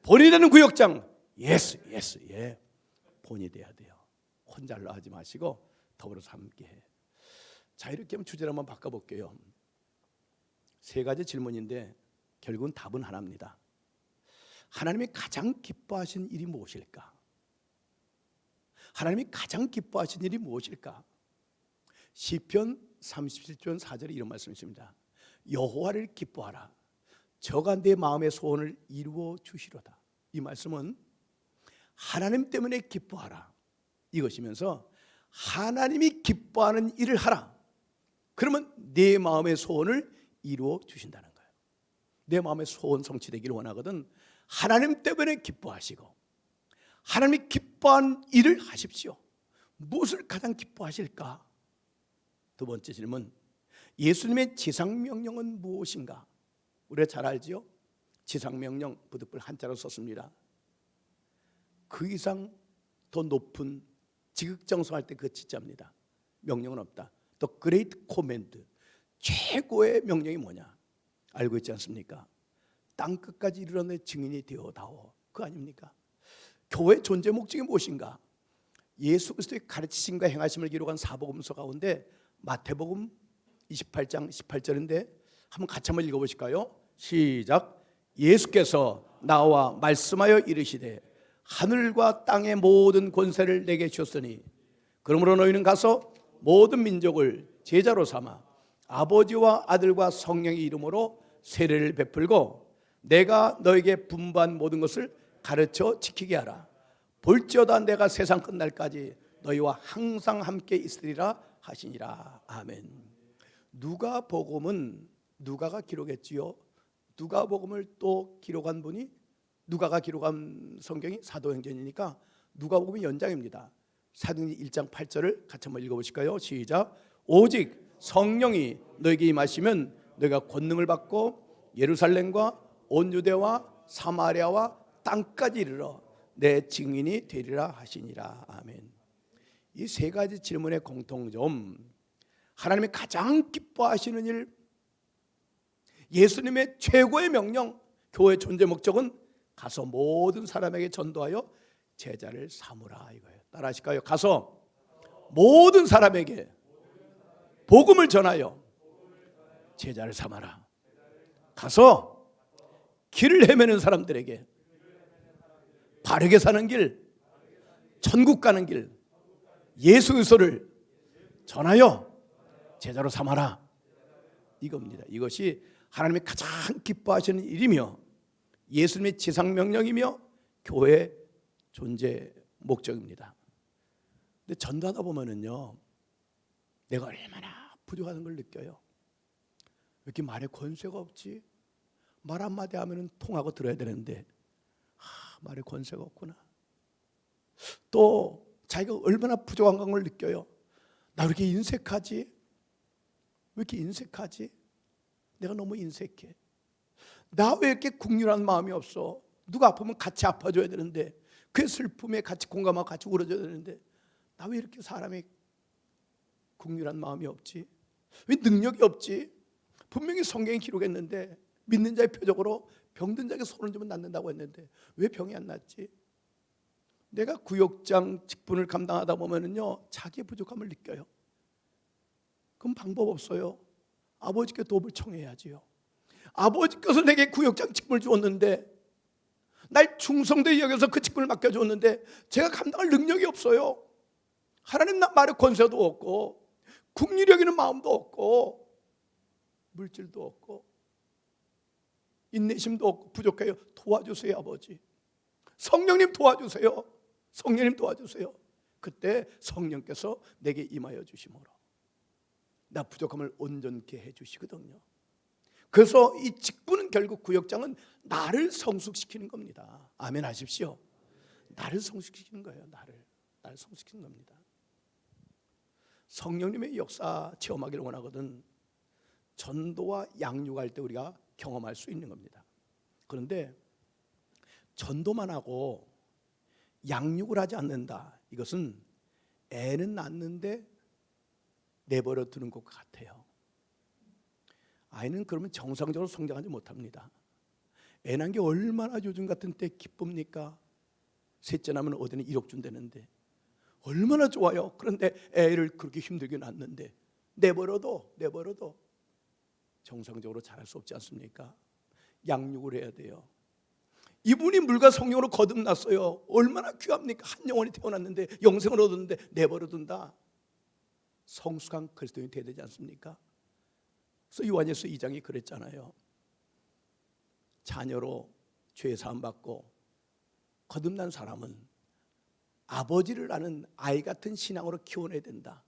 본이 되는 구역장, 예스, 본이 돼야 돼요. 혼자 하지 마시고 더불어서 함께해. 자, 이렇게 하면 주제를 한번 바꿔볼게요. 세 가지 질문인데 결국은 답은 하나입니다. 하나님이 가장 기뻐하신 일이 무엇일까? 하나님이 가장 기뻐하신 일이 무엇일까? 시편 37편 4절에 이런 말씀이 있습니다. 여호와를 기뻐하라. 저가 내 마음의 소원을 이루어 주시로다. 이 말씀은 하나님 때문에 기뻐하라 이것이면서 하나님이 기뻐하는 일을 하라. 그러면 내 마음의 소원을 이루어 주신다는 거예요. 내 마음의 소원 성취되기를 원하거든 하나님 때문에 기뻐하시고 하나님이 기뻐하는 일을 하십시오. 무엇을 가장 기뻐하실까? 두 번째 질문, 예수님의 지상명령은 무엇인가? 우리가 잘 알지요? 지상명령 부득불 한자로 썼습니다. 그 이상 더 높은 지극정성할 때 그 지자입니다. 명령은 없다. The Great Command, 최고의 명령이 뭐냐? 알고 있지 않습니까? 땅끝까지 이르러 내 증인이 되어다오. 그거 아닙니까? 교회의 존재 목적이 무엇인가? 예수 그리스도의 가르치심과 행하심을 기록한 사복음서 가운데 마태복음 28장 18절인데 한번 같이 한번 읽어보실까요? 시작. 예수께서 나와 말씀하여 이르시되 하늘과 땅의 모든 권세를 내게 주셨으니 그러므로 너희는 가서 모든 민족을 제자로 삼아 아버지와 아들과 성령의 이름으로 세례를 베풀고 내가 너에게 분부한 모든 것을 가르쳐 지키게 하라. 볼지어다 내가 세상 끝날까지 너희와 항상 함께 있으리라 하시니라. 아멘. 누가복음은 누가가 기록했지요. 누가복음을 또 기록한 분이 누가가 기록한 성경이 사도행전이니까 누가복음이 연장입니다. 사도행전 1장 8절을 같이 한번 읽어보실까요? 시작. 오직 성령이 너에게 임하시면 너희가 권능을 받고 예루살렘과 온 유대와 사마리아와 땅까지 이르러 내 증인이 되리라 하시니라. 아멘. 이 세 가지 질문의 공통점, 하나님이 가장 기뻐하시는 일, 예수님의 최고의 명령, 교회의 존재 목적은 가서 모든 사람에게 전도하여 제자를 삼으라 이거예요. 따라하실까요? 가서 모든 사람에게 복음을 전하여 제자를 삼아라. 가서 길을 헤매는 사람들에게 바르게 사는 길, 천국 가는 길, 예수 그리스도를 전하여 제자로 삼아라. 이겁니다. 이것이 하나님이 가장 기뻐하시는 일이며 예수님의 지상명령이며 교회의 존재 목적입니다. 근데 전도하다 보면은요, 내가 얼마나 부족한 걸 느껴요. 왜 이렇게 말에 권세가 없지? 말 한마디 하면은 통하고 들어야 되는데 말에 권세가 없구나. 또 자기가 얼마나 부족한 걸 느껴요. 나 왜 이렇게 인색하지? 왜 이렇게 인색하지? 내가 너무 인색해. 나 왜 이렇게 국률한 마음이 없어? 누가 아프면 같이 아파줘야 되는데 그 슬픔에 같이 공감하고 같이 울어줘야 되는데 나 왜 이렇게 사람이 국률한 마음이 없지? 왜 능력이 없지? 분명히 성경이 기록했는데 믿는 자의 표적으로 병든 자에게 손을 주면 낫는다고 했는데 왜 병이 안 낫지? 내가 구역장 직분을 감당하다 보면은요 자기의 부족함을 느껴요. 그럼 방법 없어요. 아버지께 도움을 청해야지요. 아버지께서 내게 구역장 직분을 주었는데 날 충성되게 여겨서 그 직분을 맡겨줬는데 제가 감당할 능력이 없어요. 하나님 말에 권세도 없고 국리 여기는 마음도 없고 물질도 없고 인내심도 없고 부족해요. 도와주세요 아버지. 성령님 도와주세요. 성령님 도와주세요. 그때 성령께서 내게 임하여 주심으로 나 부족함을 온전케 해주시거든요. 그래서 이 직분은 결국 구역장은 나를 성숙시키는 겁니다. 아멘 하십시오. 나를 성숙시키는 거예요. 나를 성숙시키는 겁니다. 성령님의 역사 체험하기를 원하거든 전도와 양육할 때 우리가 경험할 수 있는 겁니다. 그런데 전도만 하고 양육을 하지 않는다. 이것은 애는 낳는데 내버려 두는 것 같아요. 아이는 그러면 정상적으로 성장하지 못합니다. 애 낳은 게 얼마나 요즘 같은 때 기쁩니까? 셋째 나면 어디는 1억 준다는데 얼마나 좋아요. 그런데 애를 그렇게 힘들게 낳는데 내버려도 정상적으로 자랄 수 없지 않습니까? 양육을 해야 돼요. 이분이 물과 성령으로 거듭났어요. 얼마나 귀합니까? 한 영혼이 태어났는데 영생을 얻었는데 내버려둔다. 성숙한 그리스도인이 돼야 되지 않습니까? 그래서 요한일서 2장이 그랬잖아요. 자녀로 죄 사함 받고 거듭난 사람은 아버지를 아는 아이 같은 신앙으로 키워내야 된다.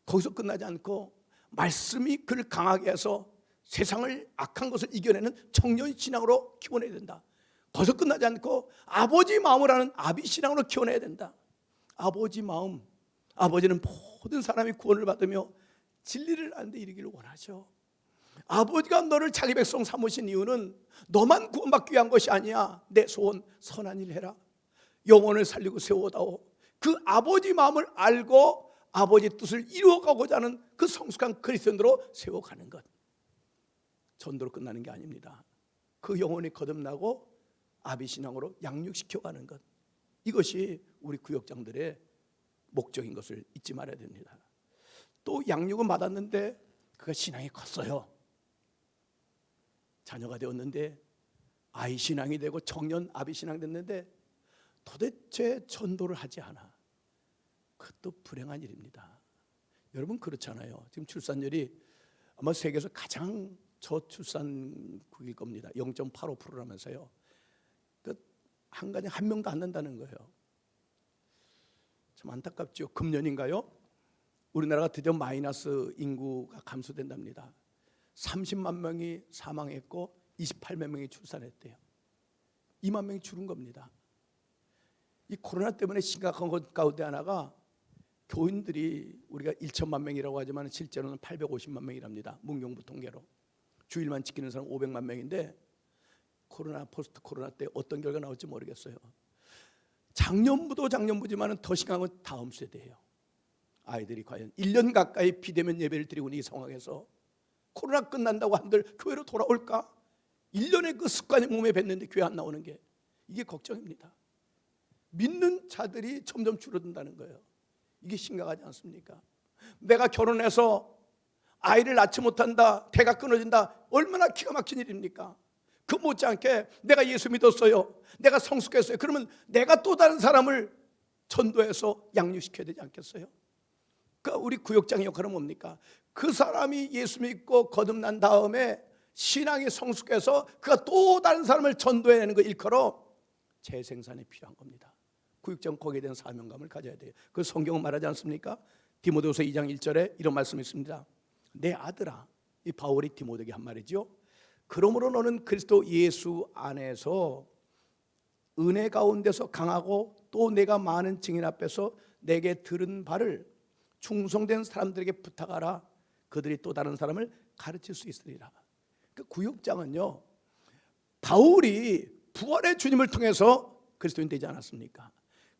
거기서 끝나지 않고 말씀이 그를 강하게 해서 세상을 악한 것을 이겨내는 청년 신앙으로 키워내야 된다. 거기서 끝나지 않고 아버지 마음을 아는 아비 신앙으로 키워내야 된다. 아버지 마음, 아버지는 모든 사람이 구원을 받으며 진리를 아는 데 이르기를 원하죠. 아버지가 너를 자기 백성 삼으신 이유는 너만 구원받기 위한 것이 아니야. 내 소원 선한 일 해라. 영혼을 살리고 세워다오. 그 아버지 마음을 알고 아버지 뜻을 이루어가고자 하는 그 성숙한 그리스도인으로 세워가는 것. 전도로 끝나는 게 아닙니다. 그 영혼이 거듭나고 아비신앙으로 양육시켜가는 것. 이것이 우리 구역장들의 목적인 것을 잊지 말아야 됩니다. 또 양육은 받았는데 그가 신앙이 컸어요. 자녀가 되었는데 아이 신앙이 되고 청년 아비 신앙 됐는데 도대체 전도를 하지 않아. 그것도 불행한 일입니다. 여러분 그렇잖아요. 지금 출산율이 아마 세계에서 가장 저출산국일 겁니다. 0.85%라면서요. 한 가정 한 명도 안 난다는 거예요. 참 안타깝죠. 금년인가요? 우리나라가 드디어 마이너스 인구가 감소된답니다. 30만 명이 사망했고 28만 명이 출산했대요. 2만 명이 줄은 겁니다. 이 코로나 때문에 심각한 것 가운데 하나가 교인들이 우리가 1천만 명이라고 하지만 실제로는 850만 명이랍니다. 문경부 통계로. 주일만 지키는 사람 500만 명인데 코로나 포스트 코로나 때 어떤 결과 나올지 모르겠어요. 작년부지만은 더 심각한 건 다음 세대예요. 아이들이 과연 1년 가까이 비대면 예배를 드리고 있는 이 상황에서 코로나 끝난다고 한들 교회로 돌아올까? 1년의 그 습관이 몸에 뱉는데 교회 안 나오는 게 이게 걱정입니다. 믿는 자들이 점점 줄어든다는 거예요. 이게 심각하지 않습니까? 내가 결혼해서 아이를 낳지 못한다, 배가 끊어진다, 얼마나 기가 막힌 일입니까? 그 못지않게 내가 예수 믿었어요, 내가 성숙했어요. 그러면 내가 또 다른 사람을 전도해서 양육시켜야 되지 않겠어요? 그러니까 우리 구역장의 역할은 뭡니까? 그 사람이 예수 믿고 거듭난 다음에 신앙이 성숙해서 그가 또 다른 사람을 전도해내는 거 일컬어 재생산이 필요한 겁니다. 구역장 거기에 대한 사명감을 가져야 돼요. 그 성경은 말하지 않습니까? 디모데후서 2장 1절에 이런 말씀이 있습니다. 내 아들아, 이 바울이 디모데에게 한 말이죠. 그러므로 너는 그리스도 예수 안에서 은혜 가운데서 강하고 또 내가 많은 증인 앞에서 내게 들은 바를 충성된 사람들에게 부탁하라. 그들이 또 다른 사람을 가르칠 수 있으리라. 그 구역장은요, 바울이 부활의 주님을 통해서 그리스도인 되지 않았습니까?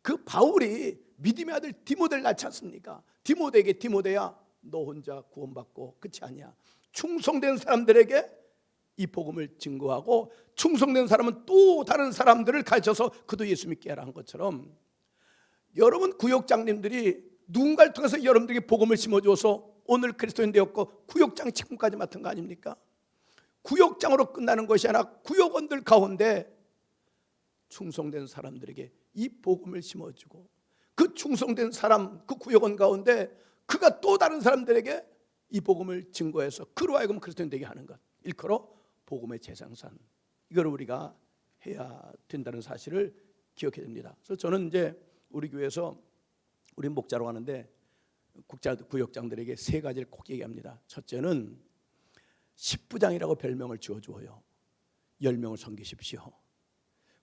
그 바울이 믿음의 아들 디모데를 낳지 않습니까? 디모데에게 디모데야 너 혼자 구원받고 끝이 아니야. 충성된 사람들에게 이 복음을 증거하고 충성된 사람은 또 다른 사람들을 가르쳐서 그도 예수 믿게 하라 한 것처럼 여러분 구역장님들이 누군가를 통해서 여러분들에게 복음을 심어줘서 오늘 그리스도인 되었고 구역장 책임까지 맡은 거 아닙니까? 구역장으로 끝나는 것이 아니라 구역원들 가운데 충성된 사람들에게 이 복음을 심어주고 그 충성된 사람, 그 구역원 가운데 그가 또 다른 사람들에게 이 복음을 증거해서 그로 하여금 그리스도인 되게 하는 것, 일컬어 복음의 재생산. 이걸 우리가 해야 된다는 사실을 기억해야 됩니다. 그래서 저는 이제 우리 교회에서 우리 목자로 하는데 구역장들에게 세 가지를 꼭 얘기합니다. 첫째는 10부장이라고 별명을 지어줘요. 10명을 섬기십시오.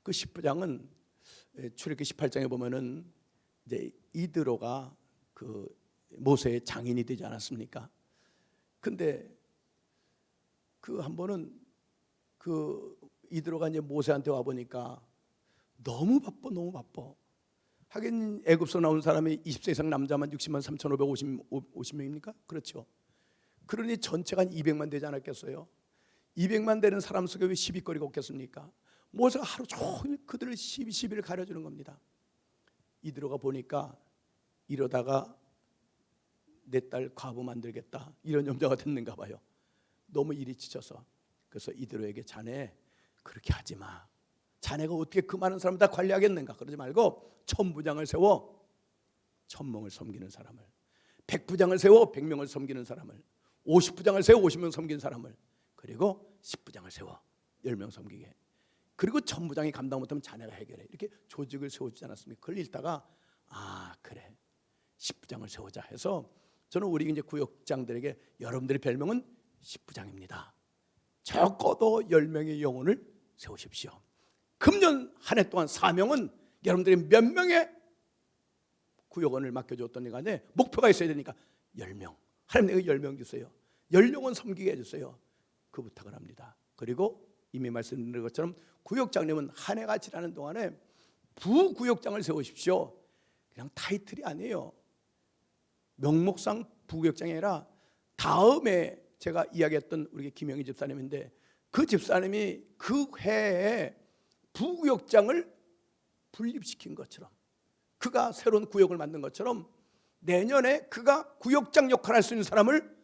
그 10부장은 출애굽기 18장에 보면은 이제 이드로가 그 모세의 장인이 되지 않았습니까? 근데 그 한 번은 그 이드로가 이제 모세한테 와 보니까 너무 바빠. 하긴 애굽에서 나온 사람이 20세 이상 남자만 60만 3,550명입니까? 그렇죠. 그러니 전체가 한 200만 되지 않았겠어요? 200만 되는 사람 속에 왜 시비거리가 없겠습니까? 모세가 하루 종일 그들을 시비를 가려주는 겁니다. 이드로가 보니까 이러다가 내 딸 과부 만들겠다 이런 염려가 됐는가 봐요. 너무 일이 지쳐서. 그래서 이드로에게 자네 그렇게 하지 마. 자네가 어떻게 그 많은 사람을 다 관리하겠는가. 그러지 말고 천부장을 세워 천명을 섬기는 사람을, 백부장을 세워 100명을 섬기는 사람을, 50부장을 세워 50명 섬기는 사람을, 그리고 10부장을 세워 10명 섬기게. 그리고 천부장이 감당 못하면 자네가 해결해. 이렇게 조직을 세워주지 않았습니까? 그걸 읽다가 아 그래 10부장을 세우자 해서 저는 우리 이제 구역장들에게 여러분들의 별명은 10부장입니다. 적어도 10명의 영혼을 세우십시오. 금년 한 해 동안 사명은 여러분들이 몇 명의 구역원을 맡겨줬던 간에 목표가 있어야 되니까 10명. 하나님 내가 10명 주세요. 10영혼 섬기게 해주세요. 그 부탁을 합니다. 그리고 이미 말씀드린 것처럼 구역장님은 한 해가 지나는 동안에 부구역장을 세우십시오. 그냥 타이틀이 아니에요. 명목상 부구역장이 아니라 다음에 제가 이야기했던 우리 김영희 집사님인데 그 집사님이 그 해에 부구역장을 분립시킨 것처럼 그가 새로운 구역을 만든 것처럼 내년에 그가 구역장 역할을 할 수 있는 사람을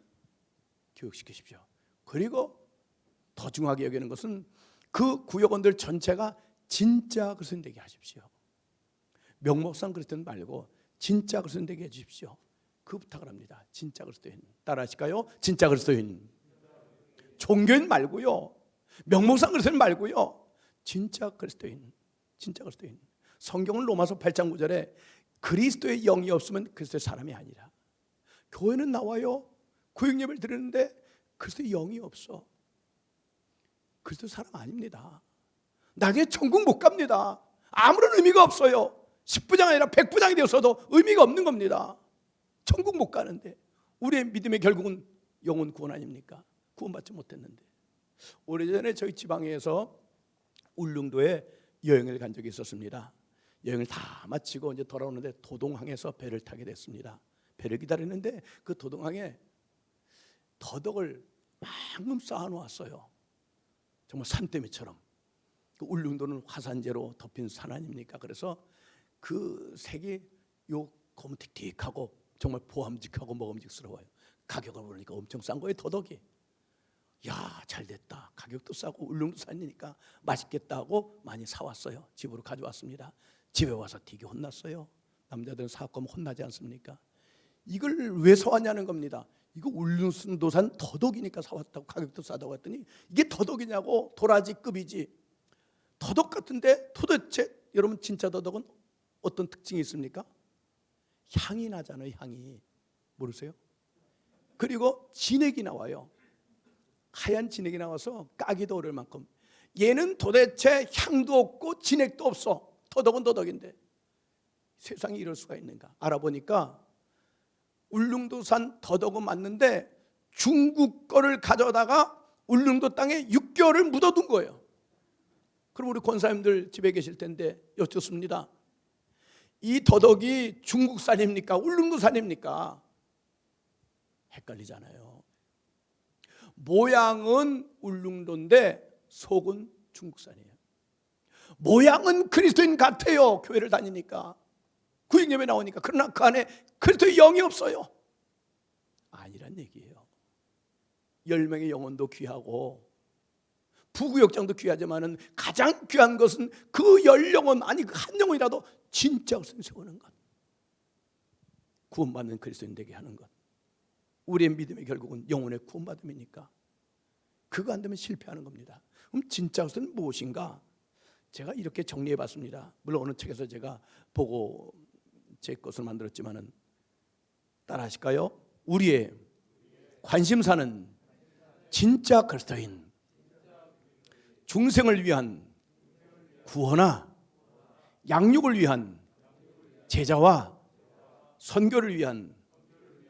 교육시키십시오. 그리고 더 중요하게 여기는 것은 그 구역원들 전체가 진짜 그리스도인 되게 하십시오. 명목상 그리스도인 말고 진짜 그리스도인 되게 해주십시오. 그 부탁을 합니다. 진짜 그리스도인 따라하실까요? 진짜 그리스도인. 종교인 말고요. 명목상 그리스도인 말고요. 진짜 그리스도인. 진짜 그리스도인. 성경은 로마서 8장 9절에 그리스도의 영이 없으면 그리스도의 사람이 아니라. 교회는 나와요. 구역예배를 드리는데 그리스도의 영이 없어. 그리스도 사람 아닙니다. 나중에 천국 못 갑니다. 아무런 의미가 없어요. 10부장 아니라 100부장이 되었어도 의미가 없는 겁니다. 천국 못 가는데 우리의 믿음의 결국은 영혼 구원 아닙니까? 구원받지 못했는데. 오래전에 저희 지방에서 울릉도에 여행을 간 적이 있었습니다. 여행을 다 마치고 이제 돌아오는데 도동항에서 배를 타게 됐습니다. 배를 기다리는데 그 도동항에 더덕을 방금 쌓아놓았어요. 정말 산더미처럼. 그 울릉도는 화산재로 덮인 산 아닙니까? 그래서 그 색이 요 검틱틱하고 정말 보암직하고 먹음직스러워요. 가격을 보니까 엄청 싼 거예요. 더덕이. 야, 잘됐다. 가격도 싸고 울릉도 산이니까 맛있겠다 하고 많이 사왔어요. 집으로 가져왔습니다. 집에 와서 되게 혼났어요. 남자들은 사업가면 혼나지 않습니까? 이걸 왜 사왔냐는 겁니다. 이거 울릉도산 더덕이니까 사왔다고, 가격도 싸다고 했더니 이게 더덕이냐고. 도라지급이지. 더덕 같은데 도대체 여러분 진짜 더덕은 어떤 특징이 있습니까? 향이 나잖아요. 향이. 모르세요? 그리고 진액이 나와요. 하얀 진액이 나와서 까기도 어려울 만큼. 얘는 도대체 향도 없고 진액도 없어. 더덕은 더덕인데 세상에 이럴 수가 있는가. 알아보니까 울릉도산 더덕은 맞는데 중국 거를 가져다가 울릉도 땅에 6개월을 묻어둔 거예요. 그럼 우리 권사님들 집에 계실 텐데 여쭙습니다. 이 더덕이 중국산입니까? 울릉도산입니까? 헷갈리잖아요. 모양은 울릉도인데 속은 중국산이에요. 모양은 그리스도인 같아요. 교회를 다니니까. 구역예배 나오니까. 그러나 그 안에 그리스도의 영이 없어요. 아니란 얘기예요. 10명의 영혼도 귀하고 부구역장도 귀하지만은 가장 귀한 것은 그 10영혼, 아니 그 한 영혼이라도 진짜 그리스도인 세우는 것. 구원받는 그리스도인 되게 하는 것. 우리의 믿음의 결국은 영혼의 구원받음이니까 그거 안 되면 실패하는 겁니다. 그럼 진짜 그리스도는 무엇인가? 제가 이렇게 정리해 봤습니다. 물론 어느 책에서 제가 보고 제 것을 만들었지만은 따라하실까요? 우리의 관심사는 진짜 그리스도인, 중생을 위한 구원과 양육을 위한 제자와 선교를 위한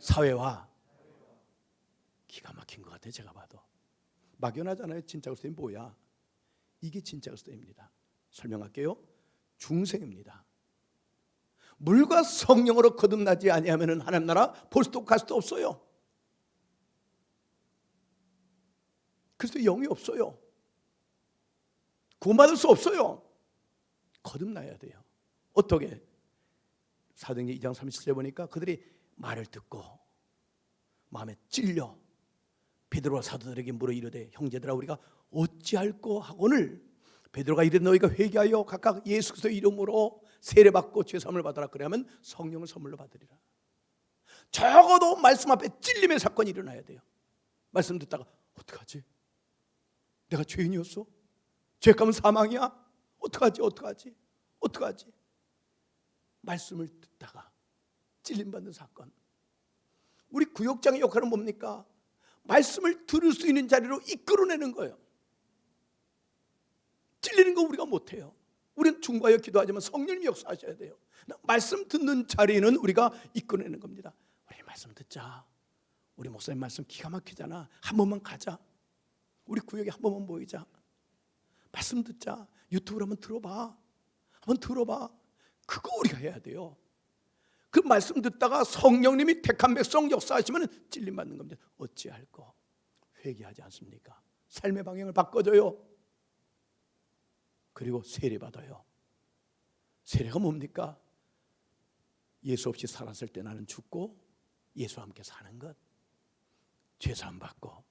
사회와. 기가 막힌 것 같아요. 제가 봐도 막연하잖아요. 진짜 그리스도인 뭐야? 이게 진짜 그리스도입니다. 설명할게요. 중생입니다. 물과 성령으로 거듭나지 아니하면 하나님 나라 볼 수도 갈 수도 없어요. 그리스도 영이 없어요. 구원받을 수 없어요. 거듭나야 돼요. 어떻게? 사도행전 2장 37절 보니까 그들이 말을 듣고 마음에 찔려 베드로와 사도들에게 물어 이르되 형제들아 우리가 어찌할꼬 하거늘 베드로가 이르되 너희가 회개하여 각각 예수 그리스도의 이름으로 세례받고 죄사함을 받아라. 그러면 성령을 선물로 받으리라. 적어도 말씀 앞에 찔림의 사건이 일어나야 돼요. 말씀 듣다가 어떡하지? 내가 죄인이었어? 죄값은 사망이야? 어떡하지? 말씀을 듣다가 찔림받는 사건. 우리 구역장의 역할은 뭡니까? 말씀을 들을 수 있는 자리로 이끌어내는 거예요. 찔리는 거 우리가 못해요. 우리는 중과하여 기도하지만 성령님이 역사하셔야 돼요. 말씀 듣는 자리는 우리가 이끌어내는 겁니다. 우리 말씀 듣자. 우리 목사님 말씀 기가 막히잖아. 한 번만 가자. 우리 구역에 한 번만 모이자. 말씀 듣자. 유튜브로 한번 들어봐. 그거 우리가 해야 돼요. 그 말씀 듣다가 성령님이 택한 백성 역사하시면 찔림 받는 겁니다. 어찌할꼬? 회개하지 않습니까? 삶의 방향을 바꿔줘요. 그리고 세례 받아요. 세례가 뭡니까? 예수 없이 살았을 때 나는 죽고 예수와 함께 사는 것. 죄사함 받고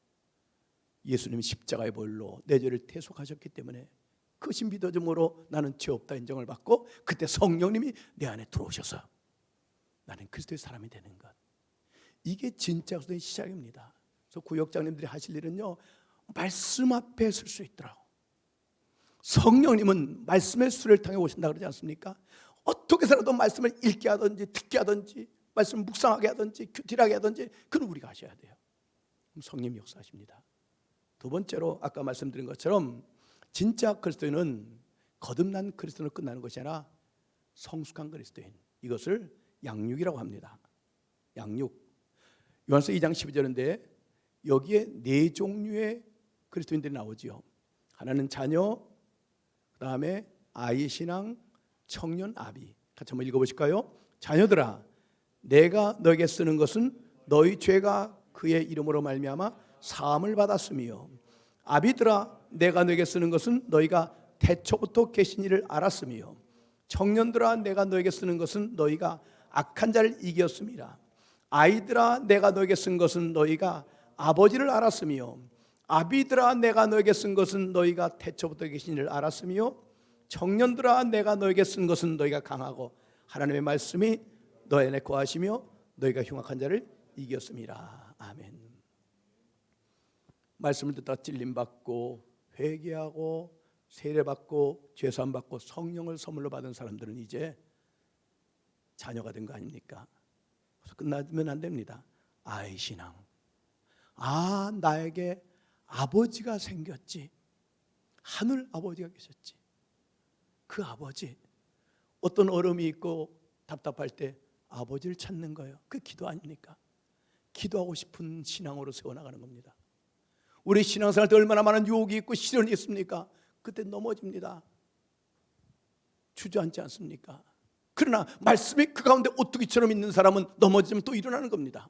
예수님이 십자가의 보혈로 내 죄를 대속하셨기 때문에 그 신비도점으로 나는 죄 없다 인정을 받고 그때 성령님이 내 안에 들어오셔서 나는 그리스도의 사람이 되는 것. 이게 진짜 그리스도의 시작입니다. 그래서 구역장님들이 하실 일은요, 말씀 앞에 설 수 있더라고. 성령님은 말씀의 수레를 통해 오신다 그러지 않습니까? 어떻게 해서라도 말씀을 읽게 하든지 듣게 하든지 말씀을 묵상하게 하든지 규칙하게 하든지 그건 우리가 하셔야 돼요. 그럼 성령님이 역사하십니다. 두 번째로 아까 말씀드린 것처럼 진짜 그리스도인은 거듭난 그리스도인으로 끝나는 것이 아니라 성숙한 그리스도인, 이것을 양육이라고 합니다. 양육. 요한서 2장 12절인데 여기에 네 종류의 그리스도인들이 나오지요. 하나는 자녀, 그 다음에 아이 신앙, 청년 아비. 같이 한번 읽어보실까요? 자녀들아, 내가 너에게 쓰는 것은 너희 죄가 그의 이름으로 말미암아 사함을 받았으며, 아비들아, 내가 너에게 쓰는 것은 너희가 태초부터 계신 이를 알았으며, 청년들아, 내가 너에게 쓰는 것은 너희가 악한 자를 이겼습니다. 아이들아, 내가 너에게 쓴 것은 너희가 아버지를 알았으며, 아비들아, 내가 너에게 쓴 것은 너희가 태초부터 계신 이를 알았으며, 청년들아, 내가 너에게 쓴 것은 너희가 강하고 하나님의 말씀이 너희 안에 거하시며 너희가 흉악한 자를 이겼습니다. 아멘. 말씀을 듣다가 찔림받고 회개하고 세례받고 죄사함받고 성령을 선물로 받은 사람들은 이제 자녀가 된 거 아닙니까? 그래서 끝나면 안 됩니다. 아이 신앙. 아, 나에게 아버지가 생겼지. 하늘 아버지가 계셨지. 그 아버지. 어떤 어려움이 있고 답답할 때 아버지를 찾는 거예요. 그게 기도 아닙니까? 기도하고 싶은 신앙으로 세워나가는 겁니다. 우리 신앙생활 때 얼마나 많은 유혹이 있고 시련이 있습니까? 그때 넘어집니다. 주저앉지 않습니까? 그러나 말씀이 그 가운데 오뚜기처럼 있는 사람은 넘어지면 또 일어나는 겁니다.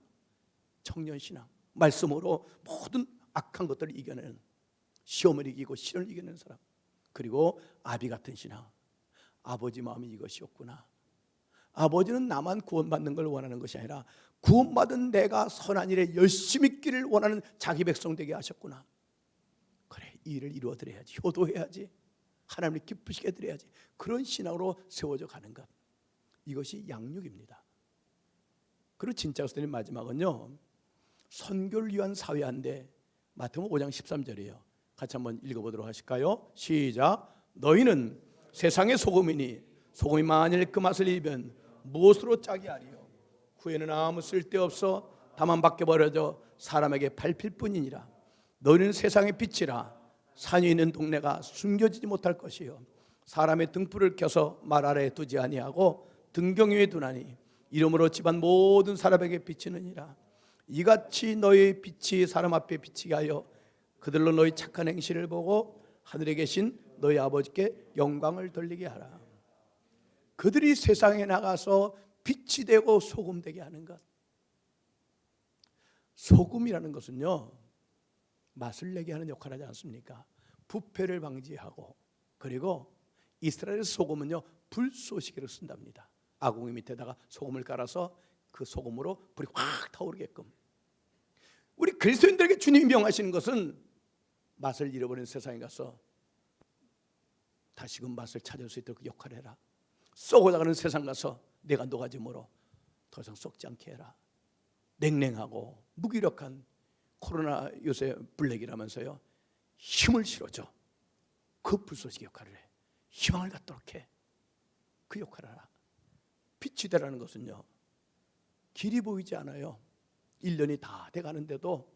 청년 신앙, 말씀으로 모든 악한 것들을 이겨내는, 시험을 이기고 시련을 이겨내는 사람. 그리고 아비 같은 신앙. 아버지 마음이 이것이었구나. 아버지는 나만 구원받는 걸 원하는 것이 아니라 구원받은 내가 선한 일에 열심히 있기를 원하는 자기 백성 되게 하셨구나. 그래, 이 일을 이루어드려야지. 효도해야지. 하나님을 기쁘시게 드려야지. 그런 신앙으로 세워져 가는 것. 이것이 양육입니다. 그리고 진짜 그리스도인의 마지막은요, 선교를 위한 사회화인데 마태복음 5장 13절이에요. 같이 한번 읽어보도록 하실까요? 시작. 너희는 세상의 소금이니 소금이 만일 그 맛을 입으면 무엇으로 짜게 하리요? 후에는 아무 쓸데없어 다만 밖에 버려져 사람에게 밟힐 뿐이니라. 너희는 세상의 빛이라. 산이 있는 동네가 숨겨지지 못할 것이요, 사람의 등불을 켜서 말 아래에 두지 아니하고 등경 위에 두나니 이름으로 집안 모든 사람에게 비치느니라. 이같이 너희 빛이 사람 앞에 비치게 하여 그들로 너희 착한 행실을 보고 하늘에 계신 너희 아버지께 영광을 돌리게 하라. 그들이 세상에 나가서 빛이 되고 소금 되게 하는 것. 소금이라는 것은요, 맛을 내게 하는 역할을 하지 않습니까? 부패를 방지하고, 그리고 이스라엘 소금은요, 불쏘시개를 쓴답니다. 아궁이 밑에다가 소금을 깔아서 그 소금으로 불이 확 타오르게끔. 우리 그리스도인들에게 주님이 명하시는 것은 맛을 잃어버린 세상에 가서 다시금 맛을 찾을 수 있도록 역할을 해라. 썩어나가는 세상 가서 내가 녹아지 모로 더 이상 썩지 않게 해라. 냉랭하고 무기력한 코로나 요새 블랙이라면서요, 힘을 실어줘. 그 불쏘시개 역할을 해. 희망을 갖도록 해. 그 역할을 하라. 빛이 되라는 것은요, 길이 보이지 않아요. 1년이 다 돼가는데도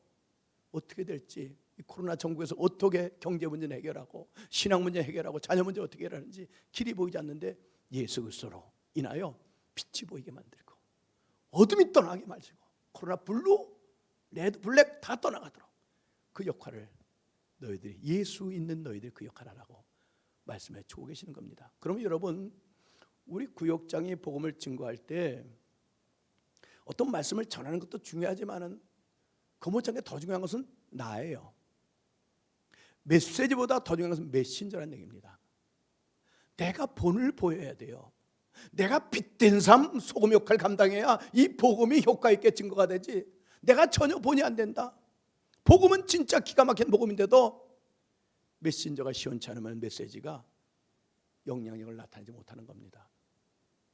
어떻게 될지, 이 코로나 전국에서 어떻게 경제 문제를 해결하고 신앙 문제 해결하고 자녀 문제 어떻게 해결하는지 길이 보이지 않는데 예수 그리스도로 인하여 빛이 보이게 만들고 어둠이 떠나게 만들고 코로나 블루, 레드, 블랙 다 떠나가도록 그 역할을 너희들이, 예수 있는 너희들이 그 역할을 하라고 말씀해 주고 계시는 겁니다. 그러면 여러분, 우리 구역장이 복음을 증거할 때 어떤 말씀을 전하는 것도 중요하지만은 그 못지않게 더 중요한 것은 나예요. 메시지보다 더 중요한 것은 메신저라는 얘기입니다. 내가 본을 보여야 돼요. 내가 빛된 삶, 소금 역할 감당해야 이 복음이 효과 있게 증거가 되지, 내가 전혀 본이 안 된다. 복음은 진짜 기가 막힌 복음인데도 메신저가 시원치 않으면 메시지가 영향력을 나타내지 못하는 겁니다.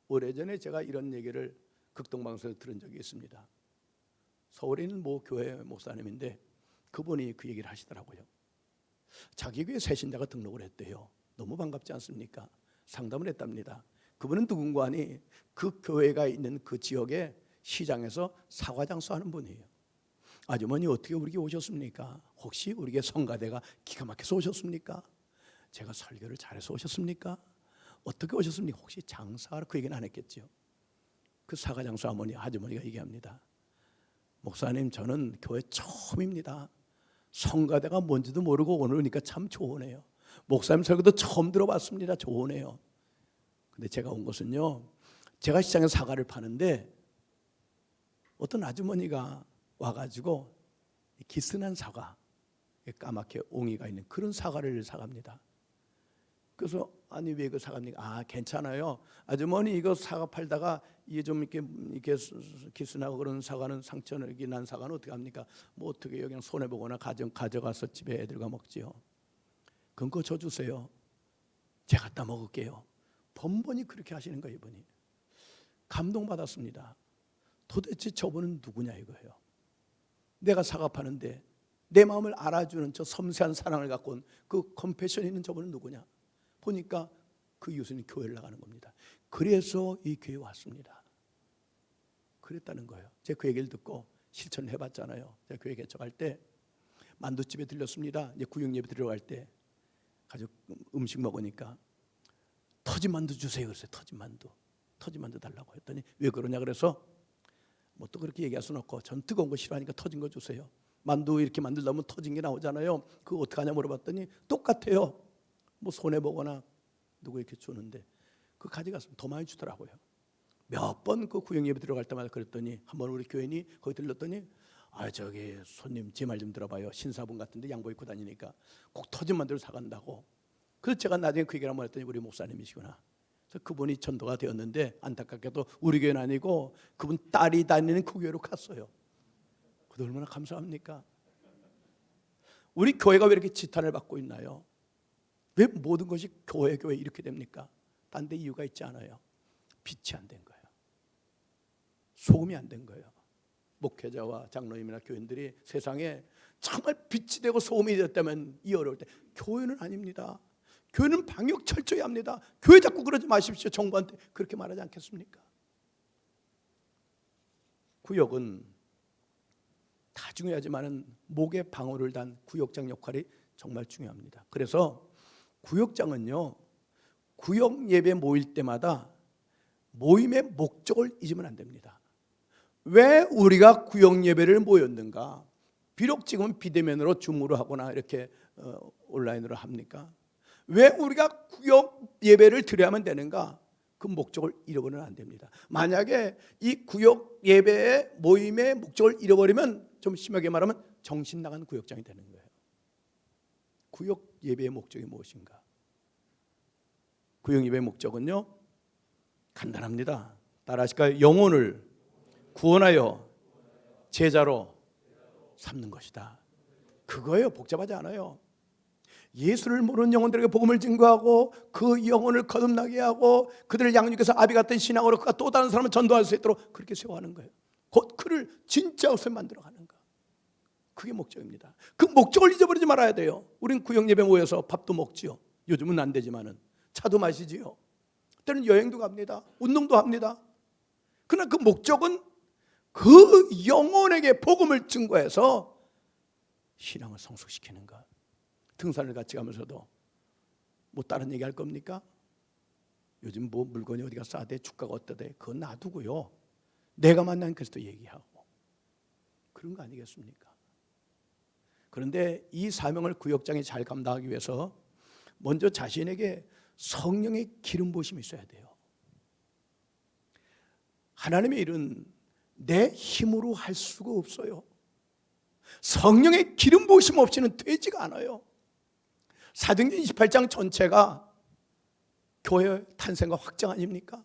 오래전에 제가 이런 얘기를 극동방송에서 들은 적이 있습니다. 서울에 있는 모 교회 목사님인데 그분이 그 얘기를 하시더라고요. 자기 교회 새신자가 등록을 했대요. 너무 반갑지 않습니까? 상담을 했답니다. 그분은 누군가 하니 그 교회가 있는 그 지역의 시장에서 사과장수 하는 분이에요. 아주머니, 어떻게 우리에게 오셨습니까? 혹시 우리에게 성가대가 기가 막혀서 오셨습니까? 제가 설교를 잘해서 오셨습니까? 어떻게 오셨습니까? 혹시 장사하러? 그 얘기는 안 했겠죠. 그 사과장수 아주머니가 얘기합니다. 목사님, 저는 교회 처음입니다. 성가대가 뭔지도 모르고 오늘 오니까 참 좋으네요. 목사님 설교도 처음 들어봤습니다. 좋으네요. 근데 제가 온 것은요, 제가 시장에서 사과를 파는데 어떤 아주머니가 와가지고 기스난 사과, 까맣게 옹이가 있는 그런 사과를 사갑니다. 그래서 아니 왜 그 사갑니까? 아, 괜찮아요. 아주머니, 이거 사과 팔다가 이게 좀 이렇게 기스나고 그런 사과는, 상처는 난 사과는 어떻게 합니까? 뭐 어떻게 그냥 손해 보거나 가져가서 집에 애들과 먹지요. 그건 그거 줘 주세요. 제가 갖다 먹을게요. 번번이 그렇게 하시는 거예요. 이분이. 감동받았습니다. 도대체 저분은 누구냐 이거예요. 내가 사과 파는데 내 마음을 알아주는 저 섬세한 사랑을 갖고 온 그 컴패션 있는 저분은 누구냐. 보니까 그 이웃은 교회를 나가는 겁니다. 그래서 이 교회에 왔습니다. 그랬다는 거예요. 제가 그 얘기를 듣고 실천을 해봤잖아요. 제가 교회 개척할 때 만두집에 들렸습니다. 이제 구역예배 들어갈 때 가족 음식 먹으니까 터진 만두 주세요. 그랬어요. 터진 만두 달라고 했더니 왜 그러냐 그래서 뭐 또 그렇게 얘기할 수는 없고 전 뜨거운 거 싫어하니까 터진 거 주세요. 만두 이렇게 만들다 보면 터진 게 나오잖아요. 그거 어떡하냐 물어봤더니 똑같아요. 뭐 손해 보거나 누구 이렇게 주는데 그 가져갔으면 더 많이 주더라고요. 몇 번 그 구역예배 들어갈 때마다 그랬더니 한번 우리 교인이 거기 들렀더니 아, 저기 손님 제 말 좀 들어봐요. 신사분 같은데 양복 입고 다니니까 꼭 터진 만두를 사간다고. 그래서 제가 나중에 그 얘기를 한번 했더니 우리 목사님이시구나. 그래서 그분이 전도가 되었는데 안타깝게도 우리 교회는 아니고 그분 딸이 다니는 그 교회로 갔어요. 그게 얼마나 감사합니까? 우리 교회가 왜 이렇게 지탄을 받고 있나요? 왜 모든 것이 교회 이렇게 됩니까? 딴 데 이유가 있지 않아요. 빛이 안 된 거예요. 소금이 안 된 거예요. 목회자와 장로님이나 교인들이 세상에 정말 빛이 되고 소금이 되었다면 이 어려울 때, 교회는 아닙니다. 교회는 방역 철저히 합니다. 교회 자꾸 그러지 마십시오. 정부한테 그렇게 말하지 않겠습니까? 구역은 다 중요하지만은 목에 방울을 단 구역장 역할이 정말 중요합니다. 그래서 구역장은요, 구역 예배 모일 때마다 모임의 목적을 잊으면 안 됩니다. 왜 우리가 구역 예배를 모였는가? 비록 지금은 비대면으로 줌으로 하거나 이렇게 온라인으로 합니까? 왜 우리가 구역 예배를 드려야만 되는가? 그 목적을 잃어버리면 안 됩니다. 만약에 이 구역 예배의 모임의 목적을 잃어버리면 좀 심하게 말하면 정신 나간 구역장이 되는 거예요. 구역 예배의 목적이 무엇인가? 구역 예배의 목적은요, 간단합니다. 따라하실까요? 영혼을 구원하여 제자로 삼는 것이다. 그거예요. 복잡하지 않아요. 예수를 모르는 영혼들에게 복음을 증거하고 그 영혼을 거듭나게 하고 그들을 양육해서 아비 같은 신앙으로 그가 또 다른 사람을 전도할 수 있도록 그렇게 세워가는 거예요. 곧 그를 진짜 옷을 만들어가는 거. 그게 목적입니다. 그 목적을 잊어버리지 말아야 돼요. 우린 구역 예배 모여서 밥도 먹지요. 요즘은 안 되지만은 차도 마시지요. 때는 여행도 갑니다. 운동도 합니다. 그러나 그 목적은 그 영혼에게 복음을 증거해서 신앙을 성숙시키는 것. 등산을 같이 가면서도 뭐 다른 얘기할 겁니까? 요즘 뭐 물건이 어디가 싸대 주가가 어떠대 그건 놔두고요. 내가 만난 그리스도 얘기하고 그런 거 아니겠습니까? 그런데 이 사명을 구역장이 잘 감당하기 위해서 먼저 자신에게 성령의 기름 부으심이 있어야 돼요. 하나님의 일은 내 힘으로 할 수가 없어요. 성령의 기름 부으심 없이는 되지가 않아요. 사도행전 28장 전체가 교회 탄생과 확장 아닙니까?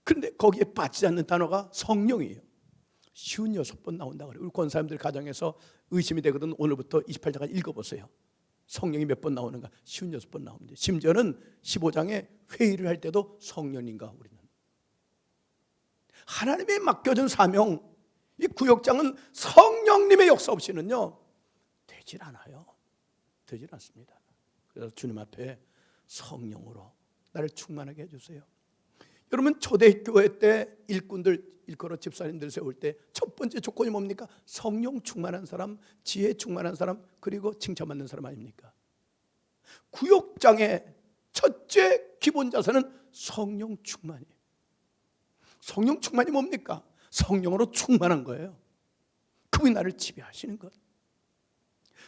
그런데 거기에 빠지지 않는 단어가 성령이에요. 56번 나온다고 그래요. 우리 권사님들 가정에서 의심이 되거든. 오늘부터 28장까지 읽어보세요. 성령이 몇 번 나오는가? 56번 나옵니다. 심지어는 15장에 회의를 할 때도 성령인가 우리는. 하나님의 맡겨준 사명, 이 구역장은 성령님의 역사 없이는요 되질 않아요. 되질 않습니다. 그래서 주님 앞에 성령으로 나를 충만하게 해주세요. 여러분 초대교회 때 일꾼들 일컬어 집사님들 세울 때 첫 번째 조건이 뭡니까? 성령 충만한 사람, 지혜 충만한 사람, 그리고 칭찬받는 사람 아닙니까? 구역장의 첫째 기본 자세는 성령 충만이에요. 성령 충만이 뭡니까? 성령으로 충만한 거예요. 그분이 나를 지배하시는 것.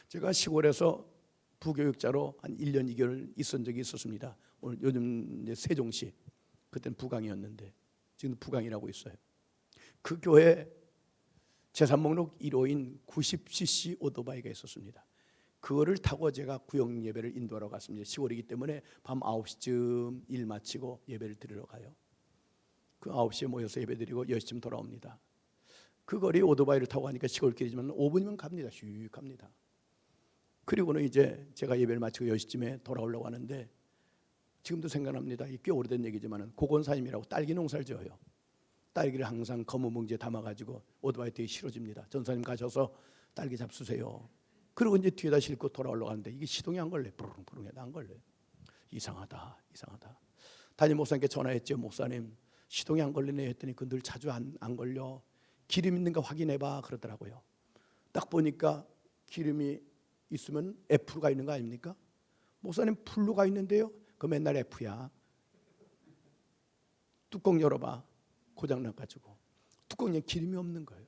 제가 시골에서 부교육자로 한 1년 2개월 있은 적이 있었습니다. 오늘 요즘 이제 세종시, 그때는 부강이었는데 지금 부강이라고 있어요. 그 교회 재산목록 1호인 90cc 오토바이가 있었습니다. 그거를 타고 제가 구역 예배를 인도하러 갔습니다. 시골이기 때문에 밤 9시쯤 일 마치고 예배를 드리러 가요. 그 9시에 모여서 예배 드리고 10시쯤 돌아옵니다. 그 거리 오토바이를 타고 가니까 시골길이지만 5분이면 갑니다. 슉 갑니다. 그리고는 이제 제가 예배를 마치고 10시쯤에 돌아오려고 하는데 지금도 생각납니다. 꽤 오래된 얘기지만 고건사님이라고 딸기 농사를 지어요. 딸기를 항상 검은 봉지에 담아가지고 오토바이 뒤에 실어집니다. 전사님 가셔서 딸기 잡수세요. 그리고 이제 뒤에다 싣고 돌아오려고 하는데 이게 시동이 안 걸려요. 부릉부릉 해도 안 걸려요. 이상하다. 담임 목사님께 전화했죠. 목사님 시동이 안 걸리네 했더니 그 늘 자주 안 걸려. 기름 있는가 확인해봐 그러더라고요. 딱 보니까 기름이 있으면 F가 있는 거 아닙니까? 목사님 풀로가 있는데요. 그 맨날 F야. 뚜껑 열어봐. 고장나가지고 뚜껑에 기름이 없는 거예요.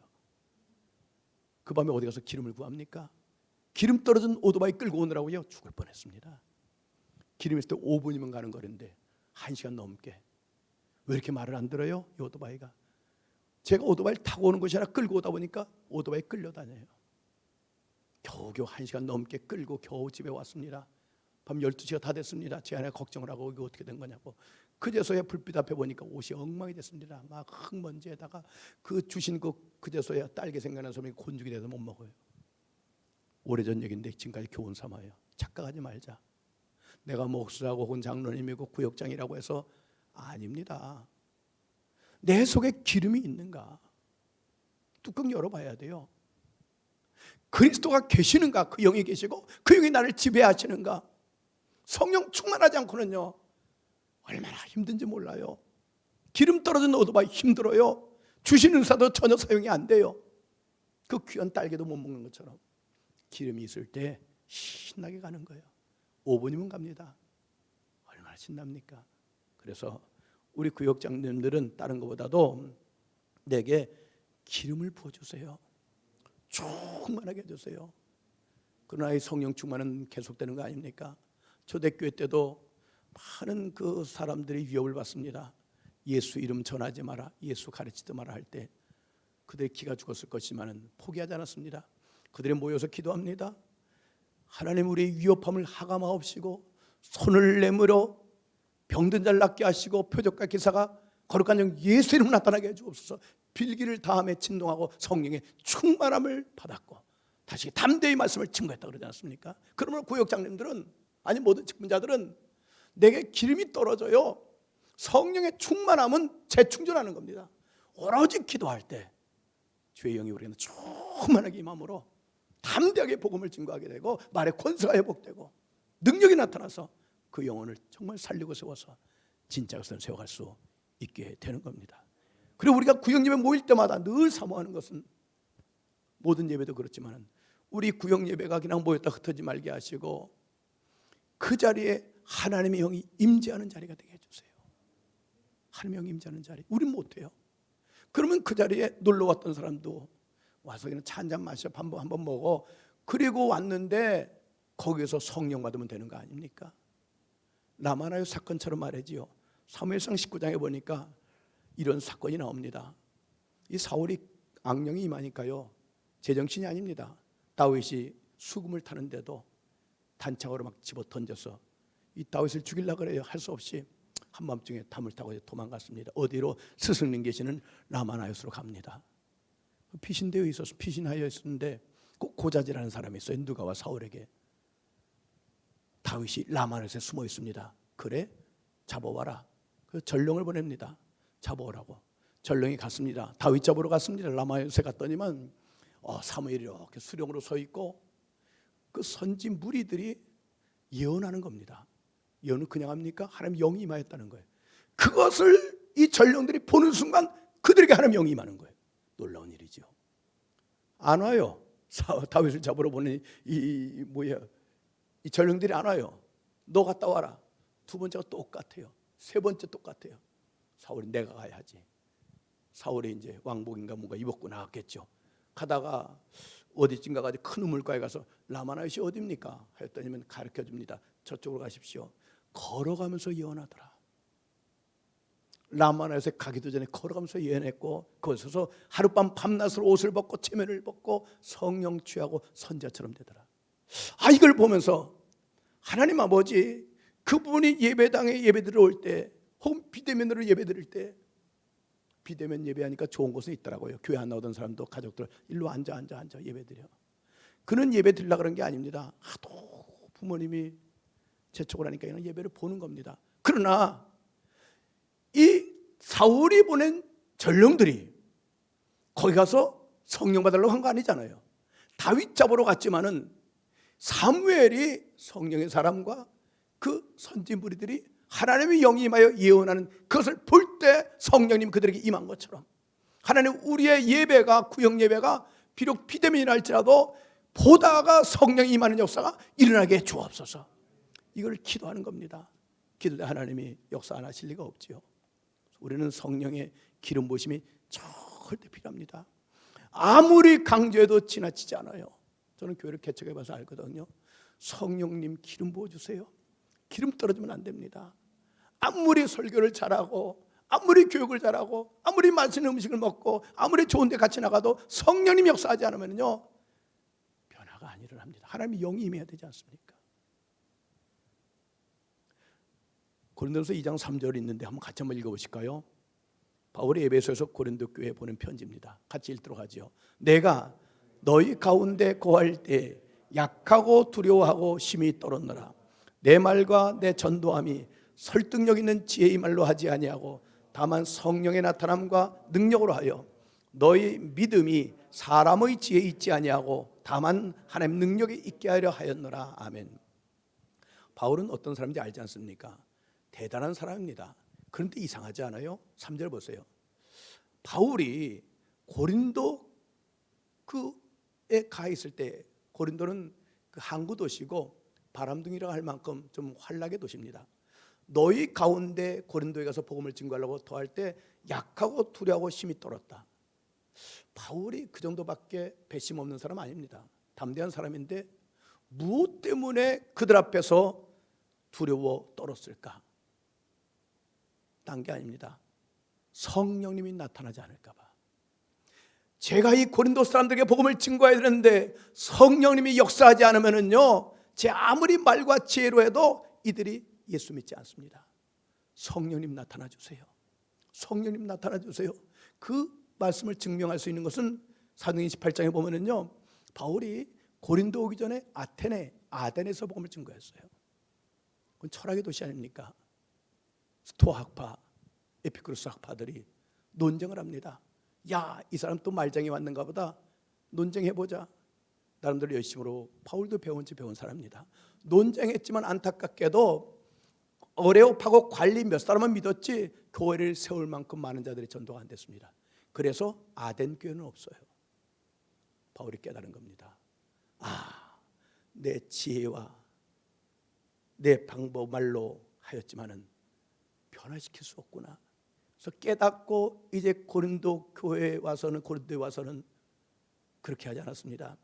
그 밤에 어디 가서 기름을 구합니까? 기름 떨어진 오토바이 끌고 오느라고요 죽을 뻔했습니다. 기름 있을 때 5분이면 가는 거리인데 1시간 넘게. 왜 이렇게 말을 안 들어요? 이 오토바이가. 제가 오토바이를 타고 오는 것이 아니라 끌고 오다 보니까 오토바이 끌려다녀요. 겨우겨우 1시간 넘게 끌고 겨우 집에 왔습니다. 밤 12시가 다 됐습니다. 제 아내가 걱정을 하고 이게 어떻게 된 거냐고. 그제서야 불빛 앞에 보니까 옷이 엉망이 됐습니다. 막 흙먼지에다가 그 주신 그제서야 딸기 생각나는 소문이 곤죽이 돼서 못 먹어요. 오래전 얘기인데 지금까지 교훈 삼아요. 착각하지 말자. 내가 목수하고 혹은 장로님이고 구역장이라고 해서 아닙니다. 내 속에 기름이 있는가? 뚜껑 열어봐야 돼요. 그리스도가 계시는가? 그 영이 계시고 그 영이 나를 지배하시는가? 성령 충만하지 않고는요 얼마나 힘든지 몰라요. 기름 떨어진 오토바이 힘들어요. 주신 은사도 전혀 사용이 안 돼요. 그 귀한 딸기도 못 먹는 것처럼 기름이 있을 때 신나게 가는 거예요. 5분이면 갑니다. 얼마나 신납니까? 그래서 우리 구역장님들은 다른 것보다도 내게 기름을 부어주세요. 충만하게 해주세요. 그러나 이 성령 충만은 계속되는 거 아닙니까? 초대교회 때도 많은 그 사람들이 위협을 받습니다. 예수 이름 전하지 마라, 예수 가르치지 마라 할 때 그들의 기가 죽었을 것이지만 포기하지 않았습니다. 그들이 모여서 기도합니다. 하나님 우리의 위협함을 하감하옵시고 손을 내밀어 병든 자를 낫게 하시고 표적과 기사가 거룩한 영 예수 이름 나타나게 해주옵소서. 빌기를 다음에 진동하고 성령의 충만함을 받았고 다시 담대히 말씀을 증거했다 그러지 않습니까? 그러면 구역장님들은 아니 모든 직분자들은 내게 기름이 떨어져요. 성령의 충만함은 재충전하는 겁니다. 오로지 기도할 때 주의 영이 우리에게 충만하게 임함으로 담대하게 복음을 증거하게 되고 말의 권세가 회복되고 능력이 나타나서 그 영혼을 정말 살리고 세워서 진짜 것을 세워갈 수 있게 되는 겁니다. 그리고 우리가 구역예배 모일 때마다 늘 사모하는 것은 모든 예배도 그렇지만 우리 구역예배가 그냥 모였다 흩어지지 말게 하시고 그 자리에 하나님의 영이 임재하는 자리가 되게 해주세요. 하나님의 영이 임재하는 자리 우린 못해요. 그러면 그 자리에 놀러 왔던 사람도 와서 그냥 차 한잔 마셔 한번 먹어 그리고 왔는데 거기에서 성령 받으면 되는 거 아닙니까? 라마나요 사건처럼 말이지요. 사무엘상 19장에 보니까 이런 사건이 나옵니다. 이 사울이 악령이 임하니까요 제정신이 아닙니다. 다윗이 수금을 타는데도 단창으로 막 집어 던져서 이 다윗을 죽이려고 그래요. 할 수 없이 한밤중에 담을 타고 도망갔습니다. 어디로? 스승님 계시는 라마나요스로 갑니다. 피신되어 있어서 피신하여 있었는데 꼭 고자지라는 사람이 있어요. 누가와 사울에게 다윗이 라마나요스에 숨어 있습니다. 그래? 잡아와라. 그 전령을 보냅니다. 잡아오라고. 전령이 갔습니다. 다윗 잡으러 갔습니다. 라마요스에 갔더니만 사무엘이 이렇게 수령으로 서 있고 그 선지 무리들이 예언하는 겁니다. 예언을 그냥 합니까? 하나님 영이 임하였다는 거예요. 그것을 이 전령들이 보는 순간 그들에게 하나님 영이 임하는 거예요. 놀라운 일이죠. 안 와요. 다윗을 잡으러 보는 이 전령들이 안 와요. 너 갔다 와라. 두 번째가 똑같아요. 세 번째 똑같아요. 사울이 내가 가야지. 사울이 이제 왕복인가 뭔가 입었고 나갔겠죠. 가다가 어디쯤 가가지고 큰 우물가에 가서 라마나요시 어디입니까? 하였더니면 가르쳐 줍니다. 저쪽으로 가십시오. 걸어가면서 예언하더라. 라마나요스에 가기도 전에 걸어가면서 예언했고 거기서 하룻밤 밤낮으로 옷을 벗고 체면을 벗고 성령 취하고 선자처럼 되더라. 이걸 보면서 하나님 아버지 그분이 예배당에 예배 들어올 때 혹은 비대면으로 예배 드릴 때 비대면 예배하니까 좋은 곳은 있더라고요. 교회 안 나오던 사람도 가족들 일로 앉아 예배 드려. 그는 예배 드리려고 그런 게 아닙니다. 하도 부모님이 재촉을 하니까 이런 예배를 보는 겁니다. 그러나 이 사울이 보낸 전령들이 거기 가서 성령 받으려고 한 거 아니잖아요. 다윗 잡으러 갔지만은 사무엘이 성령의 사람과 그 선지 무리들이 하나님의 영이 임하여 예언하는 그것을 볼 때 성령님 그들에게 임한 것처럼 하나님 우리의 예배가 구역 예배가 비록 비대면이라 할지라도 보다가 성령이 임하는 역사가 일어나게 주옵소서. 이걸 기도하는 겁니다. 기도때 하나님이 역사 안 하실 리가 없지요. 우리는 성령의 기름 부으심이 절대 필요합니다. 아무리 강조해도 지나치지 않아요. 저는 교회를 개척해봐서 알거든요. 성령님 기름 부어주세요. 기름 떨어지면 안 됩니다. 아무리 설교를 잘하고 아무리 교육을 잘하고 아무리 맛있는 음식을 먹고 아무리 좋은 데 같이 나가도 성령님 역사하지 않으면요 변화가 안 일어납니다. 하나님이 영이 임해야 되지 않습니까? 고린도서 2장 3절 있는데 같이 한번 읽어보실까요? 바울이 에베소에서 고린도 교회에 보낸 편지입니다. 같이 읽도록 하죠. 내가 너희 가운데 거할 때 약하고 두려워하고 심히 떨었노라. 내 말과 내 전도함이 설득력 있는 지혜의 말로 하지 아니하고 다만 성령의 나타남과 능력으로 하여 너희 믿음이 사람의 지혜에 있지 아니하고 다만 하나님 능력에 있게 하려 하였노라. 아멘. 바울은 어떤 사람인지 알지 않습니까? 대단한 사람입니다. 그런데 이상하지 않아요? 3절 보세요. 바울이 고린도에 가 있을 때 고린도는 그 항구 도시고 바람둥이라고 할 만큼 좀 환락의 도시입니다. 너희 가운데 고린도에 가서 복음을 증거하려고 더할 때 약하고 두려워하고 심히 떨었다. 바울이 그 정도밖에 배심 없는 사람 아닙니다. 담대한 사람인데 무엇 때문에 그들 앞에서 두려워 떨었을까? 딴 게 아닙니다. 성령님이 나타나지 않을까 봐. 제가 이 고린도 사람들에게 복음을 증거해야 되는데 성령님이 역사하지 않으면은요, 제 아무리 말과 지혜로 해도 이들이 예수 믿지 않습니다. 성령님 나타나 주세요. 성령님 나타나 주세요. 그 말씀을 증명할 수 있는 것은 사도행전 18장에 보면은요, 바울이 고린도 오기 전에 아덴에서 복음을 증거했어요. 그건 철학의 도시 아닙니까? 스토아 학파, 에피쿠로스 학파들이 논쟁을 합니다. 야, 이 사람 또 말장이 왔는가 보다. 논쟁해보자. 나름대로 열심으로 바울도 배운 사람입니다. 논쟁했지만 안타깝게도 어레오파고 관리 몇 사람은 믿었지 교회를 세울 만큼 많은 자들이 전도가 안 됐습니다. 그래서 아덴 교회는 없어요. 바울이 깨달은 겁니다. 내 지혜와 내 방법 말로 하였지만은 변화시킬 수 없구나. 그래서 깨닫고 이제 고린도에 와서는 그렇게 하지 않았습니다.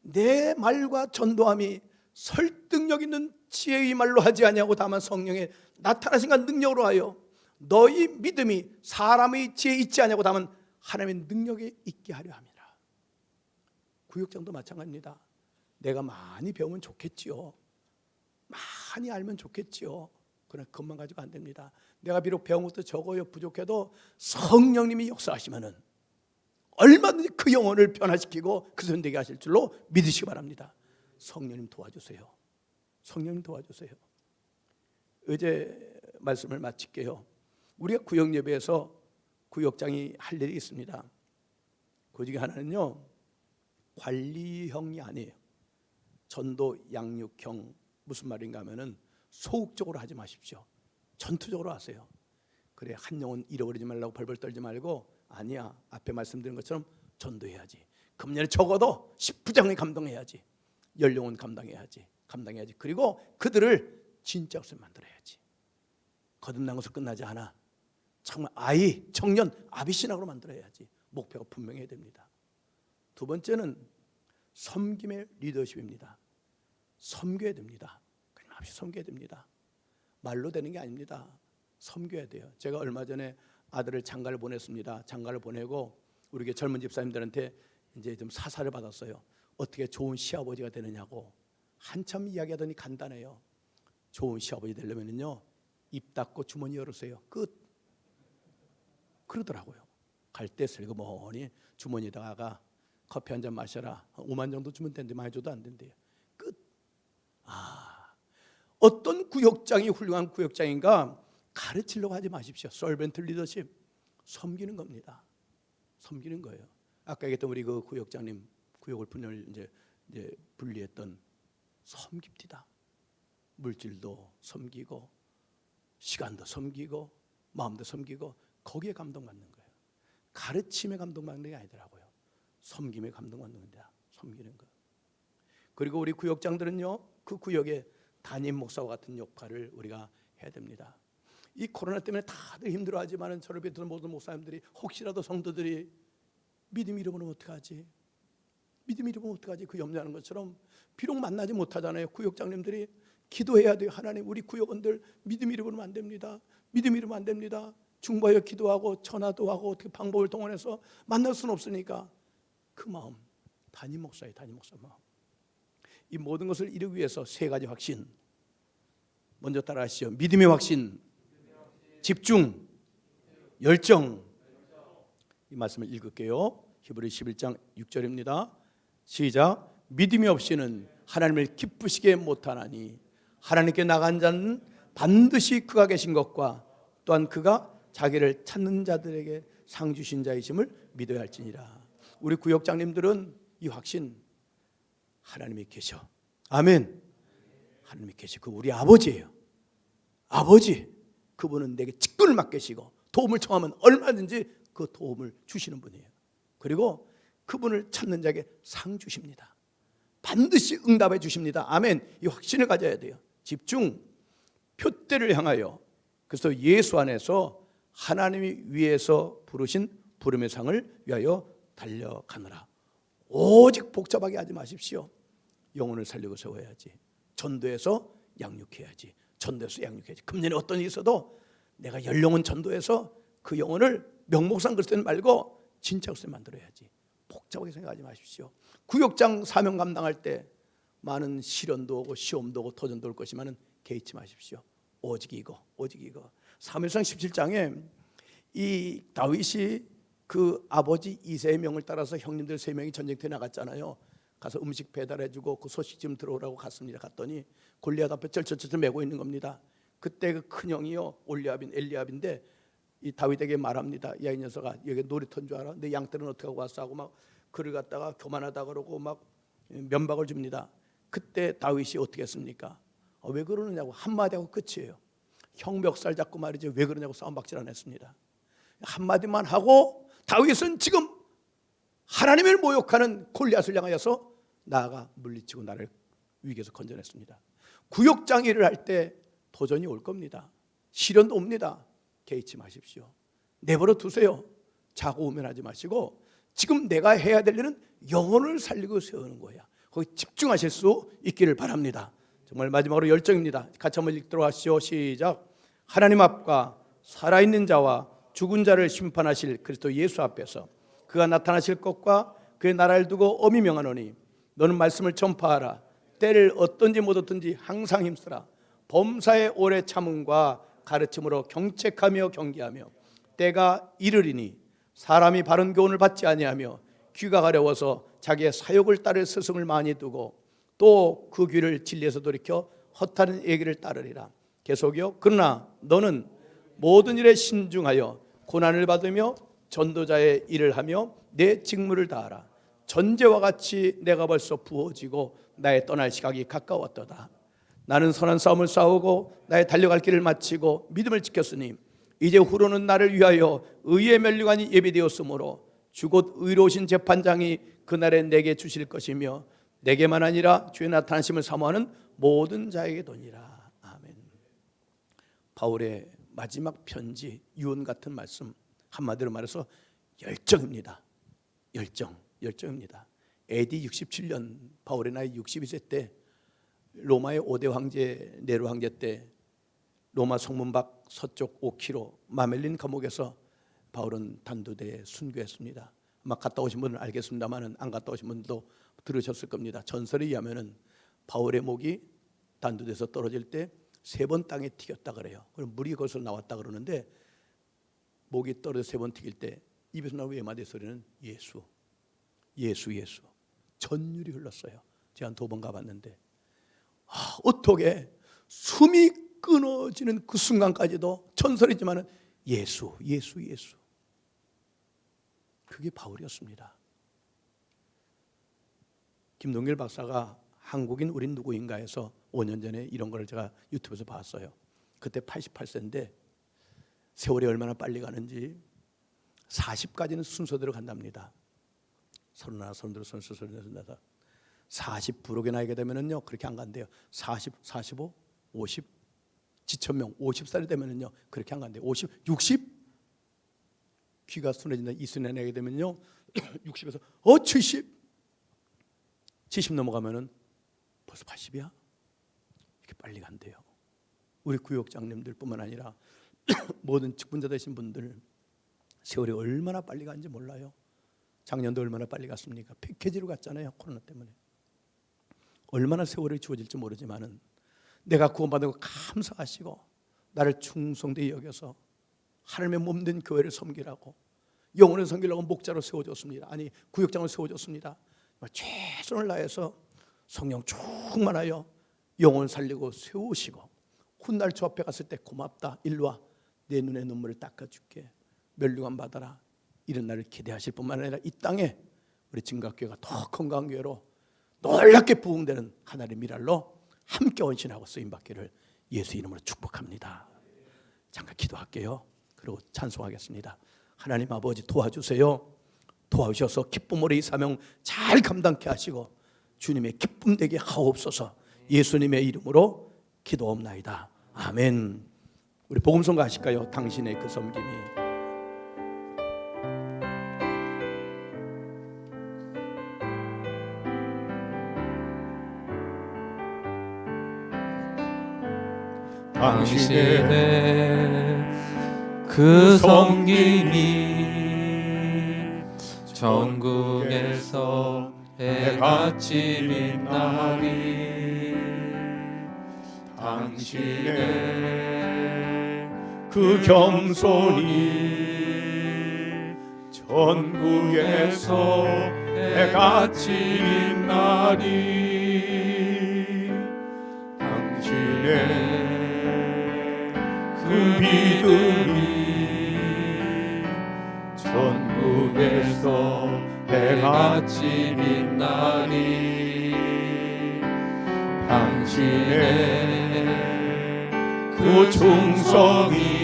내 말과 전도함이 설득력 있는 지혜의 말로 하지 아니하고 다만 성령의 나타나신 능력으로 하여 너희 믿음이 사람의 지혜에 있지 아니하고 다만 하나님의 능력에 있게 하려 합니다. 구역장도 마찬가지입니다. 내가 많이 배우면 좋겠지요. 많이 알면 좋겠지요. 그러나 그것만 가지고 안 됩니다. 내가 비록 배운 것도 적어요, 부족해도 성령님이 역사하시면은 얼마든지 그 영혼을 변화시키고 그 손되게 하실 줄로 믿으시기 바랍니다. 성령님 도와주세요. 성령님 도와주세요. 어제 말씀을 마칠게요. 우리가 구역 예배에서 구역장이 할 일이 있습니다. 그 중에 하나는요, 관리형이 아니에요. 전도 양육형. 무슨 말인가 하면은 소극적으로 하지 마십시오. 전투적으로 하세요. 그래, 한 영혼 잃어버리지 말라고 벌벌 떨지 말고, 아니야, 앞에 말씀드린 것처럼 전도해야지. 금년에 적어도 10부장을 감동해야지. 10영혼 감당해야지. 그리고 그들을 진짜 것을 만들어야지. 거듭난 것으로 끝나지 않아. 정말 아이, 청년, 아비신학으로 만들어야지. 목표가 분명해야 됩니다. 두 번째는 섬김의 리더십입니다. 섬겨야 됩니다. 끊임없이 섬겨야 됩니다. 말로 되는 게 아닙니다. 섬겨야 돼요. 제가 얼마 전에 아들을 장가를 보냈습니다. 장가를 보내고 우리 젊은 집사님들한테 이제 좀 사사를 받았어요. 어떻게 좋은 시아버지가 되느냐고. 한참 이야기하더니 간단해요. 좋은 시아버지 되려면요, 입 닫고 주머니 열으세요. 끝. 그러더라고요. 갈 때 슬그머니 주머니에다가 커피 한 잔 마셔라. 5만 정도 주면 되는데 많이 줘도 안 된대요. 끝. 어떤 구역장이 훌륭한 구역장인가 가르치려고 하지 마십시오. 서벤트 리더십, 섬기는 겁니다. 섬기는 거예요. 아까 얘기했던 우리 그 구역장님, 구역을 분열 이제 분리했던 섬깁디다. 물질도 섬기고, 시간도 섬기고, 마음도 섬기고, 거기에 감동받는 거예요. 가르침에 감동받는 게 아니더라고요. 섬김에 감동받는 겁니다. 섬기는 거. 그리고 우리 구역장들은요, 그 구역의 담임 목사와 같은 역할을 우리가 해야 됩니다. 이 코로나 때문에 다들 힘들어하지만 저를 비롯한 모든 목사님들이 혹시라도 성도들이 믿음 잃어버리면 어떡하지? 믿음 잃어버리면 어떡하지? 그 염려하는 것처럼 비록 만나지 못하잖아요. 구역장님들이 기도해야 돼요. 하나님, 우리 구역원들 믿음 잃어버리면 안 됩니다. 믿음 잃으면 안 됩니다. 중보하여 기도하고 전화도 하고 어떻게 방법을 동원해서 만날 수는 없으니까 그 마음, 담임 목사 마음. 이 모든 것을 이루기 위해서 세 가지 확신. 먼저 따라하시죠. 믿음의 확신, 집중, 열정. 이 말씀을 읽을게요. 히브리 11장 6절입니다. 시작. 믿음이 없이는 하나님을 기쁘시게 못하나니 하나님께 나간 자는 반드시 그가 계신 것과 또한 그가 자기를 찾는 자들에게 상 주신 자이심을 믿어야 할지니라. 우리 구역장님들은 이 확신, 하나님이 계셔. 아멘. 하나님이 계시. 그 우리 아버지예요. 아버지. 그분은 내게 직분을 맡기시고 도움을 청하면 얼마든지 그 도움을 주시는 분이에요. 그리고 그분을 찾는 자에게 상 주십니다. 반드시 응답해 주십니다. 아멘. 이 확신을 가져야 돼요. 집중. 표대를 향하여. 그래서 예수 안에서 하나님이 위에서 부르신 부름의 상을 위하여 달려가느라. 오직 복잡하게 하지 마십시오. 영혼을 살리고 세워야지. 전도해서 양육해야지. 금년에 어떤 일이 있어도 내가 영혼 전도해서 그 영혼을 명목상 그리스도인 말고 진짜 그리스도인 만들어야지. 복잡하게 생각하지 마십시오. 구역장 사명 감당할 때 많은 시련도 오고 시험도 오고 도전도 올 것이지만 개의치 마십시오. 오직 이거. 사무엘상 17장에 이 다윗이 그 아버지 이세의 명을 따라서 형님들 3명이 전쟁터에 나갔잖아요. 가서 음식 배달해주고 그 소식 좀 들어오라고 갔습니다. 갔더니 골리앗 앞에 쩔쩔쩔 매고 있는 겁니다. 그때 그 큰형이요 엘리압인데 이 다윗에게 말합니다. 야, 이 녀석아, 여기 놀이터인 줄 알아? 내 양떼는 어떻게 하고 왔어? 하고 막 그를 갖다가 교만하다 그러고 막 면박을 줍니다. 그때 다윗이 어떻게 했습니까? 왜 그러느냐고 한마디 하고 끝이에요. 형 멱살 잡고 말이죠. 왜 그러냐고 싸움박질 안 했습니다. 한마디만 하고 다윗은 지금 하나님을 모욕하는 골리앗을 향하여서 나아가 물리치고 나를 위기에서 건져냈습니다. 구역장 일을 할 때 도전이 올 겁니다. 시련도 옵니다. 개의치 마십시오. 내버려 두세요. 자고 우면하지 마시고 지금 내가 해야 될 일은 영혼을 살리고 세우는 거야. 거기 집중하실 수 있기를 바랍니다. 정말 마지막으로 열정입니다. 같이 한번 읽도록 하시죠. 시작. 하나님 앞과 살아있는 자와 죽은 자를 심판하실 그리스도 예수 앞에서 그가 나타나실 것과 그의 나라를 두고 엄히 명하노니 너는 말씀을 전파하라. 때를 어떤지 못 얻든지 항상 힘쓰라. 범사의 오래 참음과 가르침으로 경책하며 경계하며 때가 이르리니 사람이 바른 교훈을 받지 아니하며 귀가 가려워서 자기의 사욕을 따를 스승을 많이 두고 또 그 귀를 진리에서 돌이켜 헛하는 얘기를 따르리라. 계속이요. 그러나 너는 모든 일에 신중하여 고난을 받으며 전도자의 일을 하며 내 직무를 다하라. 전제와 같이 내가 벌써 부어지고 나의 떠날 시각이 가까웠도다. 나는 선한 싸움을 싸우고 나의 달려갈 길을 마치고 믿음을 지켰으니 이제 후로는 나를 위하여 의의 면류관이 예비되었으므로 주곧 의로우신 재판장이 그날에 내게 주실 것이며 내게만 아니라 주의 나타나심을 사모하는 모든 자에게 도니라. 아멘. 바울의 마지막 편지, 유언 같은 말씀, 한마디로 말해서 열정입니다. 열정입니다. AD 67년 바울의 나이 62세 때 로마의 5대 황제 네로 황제 때 로마 성문 밖 서쪽 5km 마멜린 감옥에서 바울은 단두대에 순교했습니다. 아마 갔다 오신 분은 알겠습니다만 안 갔다 오신 분도 들으셨을 겁니다. 전설에 의하면은 바울의 목이 단두대에서 떨어질 때 3번 땅에 튀겼다 그래요. 그럼 물이 거기서 나왔다 그러는데 목이 떨어져 3번 튀길 때 입에서 나오는 외마디 소리는 예수. 전율이 흘렀어요. 제가 한 2번 가봤는데 어떻게 숨이 끊어지는 그 순간까지도 전설이지만 예수. 그게 바울이었습니다. 김동길 박사가 한국인 우린 누구인가 해서 5년 전에 이런 걸 제가 유튜브에서 봤어요. 그때 88세인데 세월이 얼마나 빨리 가는지 40까지는 순서대로 간답니다. 31, 32, 33, 34, 40 부록에 나이게 되면은요 그렇게 안 간대요. 40, 45, 50 지천명 50살이 되면은요 그렇게 안 간대요. 50, 60 귀가 순해진다. 이순에 나게 되면요 60에서 70 넘어가면은 벌써 80이야. 이렇게 빨리 간대요. 우리 구역장님들뿐만 아니라 모든 직분자 되신 분들 세월이 얼마나 빨리 가는지 몰라요. 작년도 얼마나 빨리 갔습니까? 패키지로 갔잖아요. 코로나 때문에. 얼마나 세월이 주어질지 모르지만은 내가 구원받은 거 감사하시고 나를 충성되이 여겨서 하나님의 몸된 교회를 섬기라고 영혼을 섬기려고 목자로 세워줬습니다. 아니 구역장을 세워줬습니다. 최선을 다해서 성령 충만하여 영혼을 살리고 세우시고 훗날 주 앞에 갔을 때 고맙다. 일로 와. 내 눈에 눈물을 닦아줄게. 면류관 받아라. 이런 날을 기대하실 뿐만 아니라 이 땅에 우리 진각교회가 더 건강한 교회로 놀랍게 부흥되는 하나님의 미랄로 함께 헌신하고 쓰임받기를 예수 이름으로 축복합니다. 잠깐 기도할게요. 그리고 찬송하겠습니다. 하나님 아버지 도와주세요. 도와주셔서 기쁨으로 이 사명 잘 감당케 하시고 주님의 기쁨 되게 하옵소서. 예수님의 이름으로 기도옵나이다. 아멘. 우리 복음송가 하실까요? 당신의 그 섬김이. 당신의 그 섬김이 전국에서 해같이 빛나리. 당신의 그 겸손이 천국에서 해가 지는 날이 당신의 그 믿음이 천국에서 해가 지는 날이 당신의 그 충성이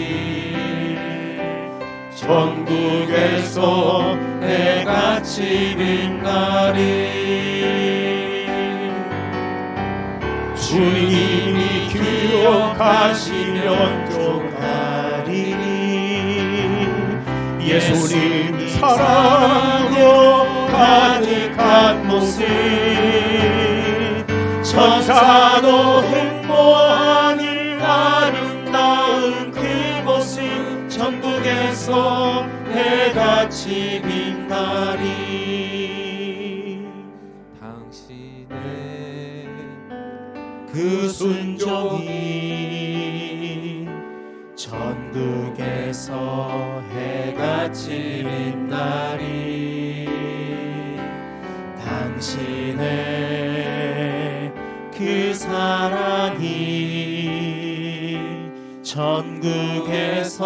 천국에서 해가 지는 날이 주님이 기억하시면 좋으리 예수님 사랑으로 가득한 모습 천사도 흠모하는 아름다운 그 모습 천국에서 해같이 빛나리 당신의 그 순종이 천국에서 해같이 빛나리 당신의 그 사랑이 천국에서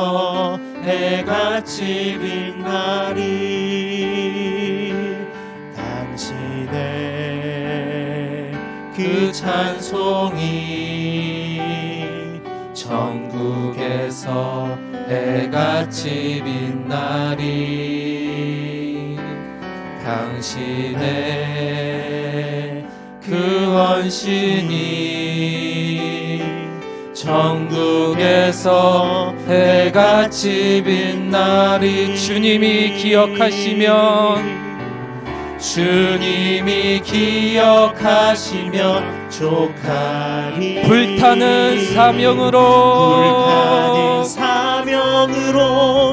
해같이 빛나리 당신의 그 찬송이 천국에서 해같이 빛나리 당신의 그 헌신이 천국에서 해같이 빛나리 주님이 기억하시면 족하리 불타는 사명으로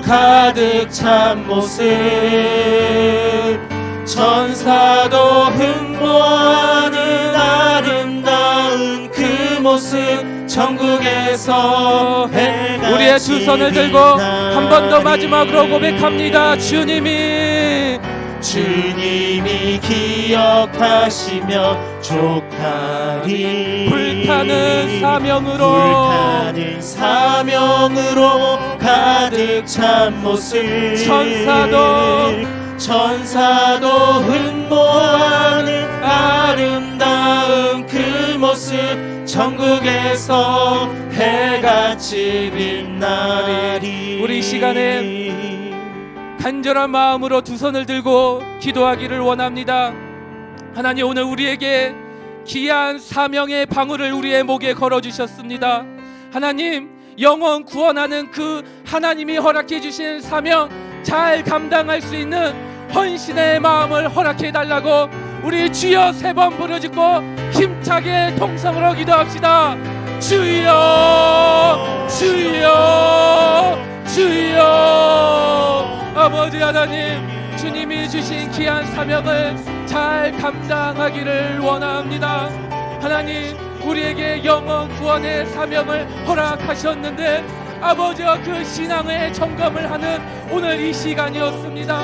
가득 찬 모습 천사도 흠모하는 아름다운 그 모습 천국에서 해같이 우리의 두 손을 들고 한 번 더 마지막으로 고백합니다. 주님이 기억하시면 족하리 불타는 사명으로 가득 찬 모습 천사도 흠모하는 아름다운 그 모습 천국에서 해같이 빛나리 우리 이 시간에 간절한 마음으로 두 손을 들고 기도하기를 원합니다. 하나님 오늘 우리에게 귀한 사명의 방울을 우리의 목에 걸어주셨습니다. 하나님 영혼 구원하는 그 하나님이 허락해 주신 사명 잘 감당할 수 있는 헌신의 마음을 허락해 달라고 우리 주여 3번 부르짖고 힘차게 통성으로 기도합시다. 주여 주여 주여 아버지 하나님 주님이 주신 귀한 사명을 잘 감당하기를 원합니다. 하나님 우리에게 영혼 구원의 사명을 허락하셨는데 아버지와 그 신앙의 점검을 하는 오늘 이 시간이었습니다.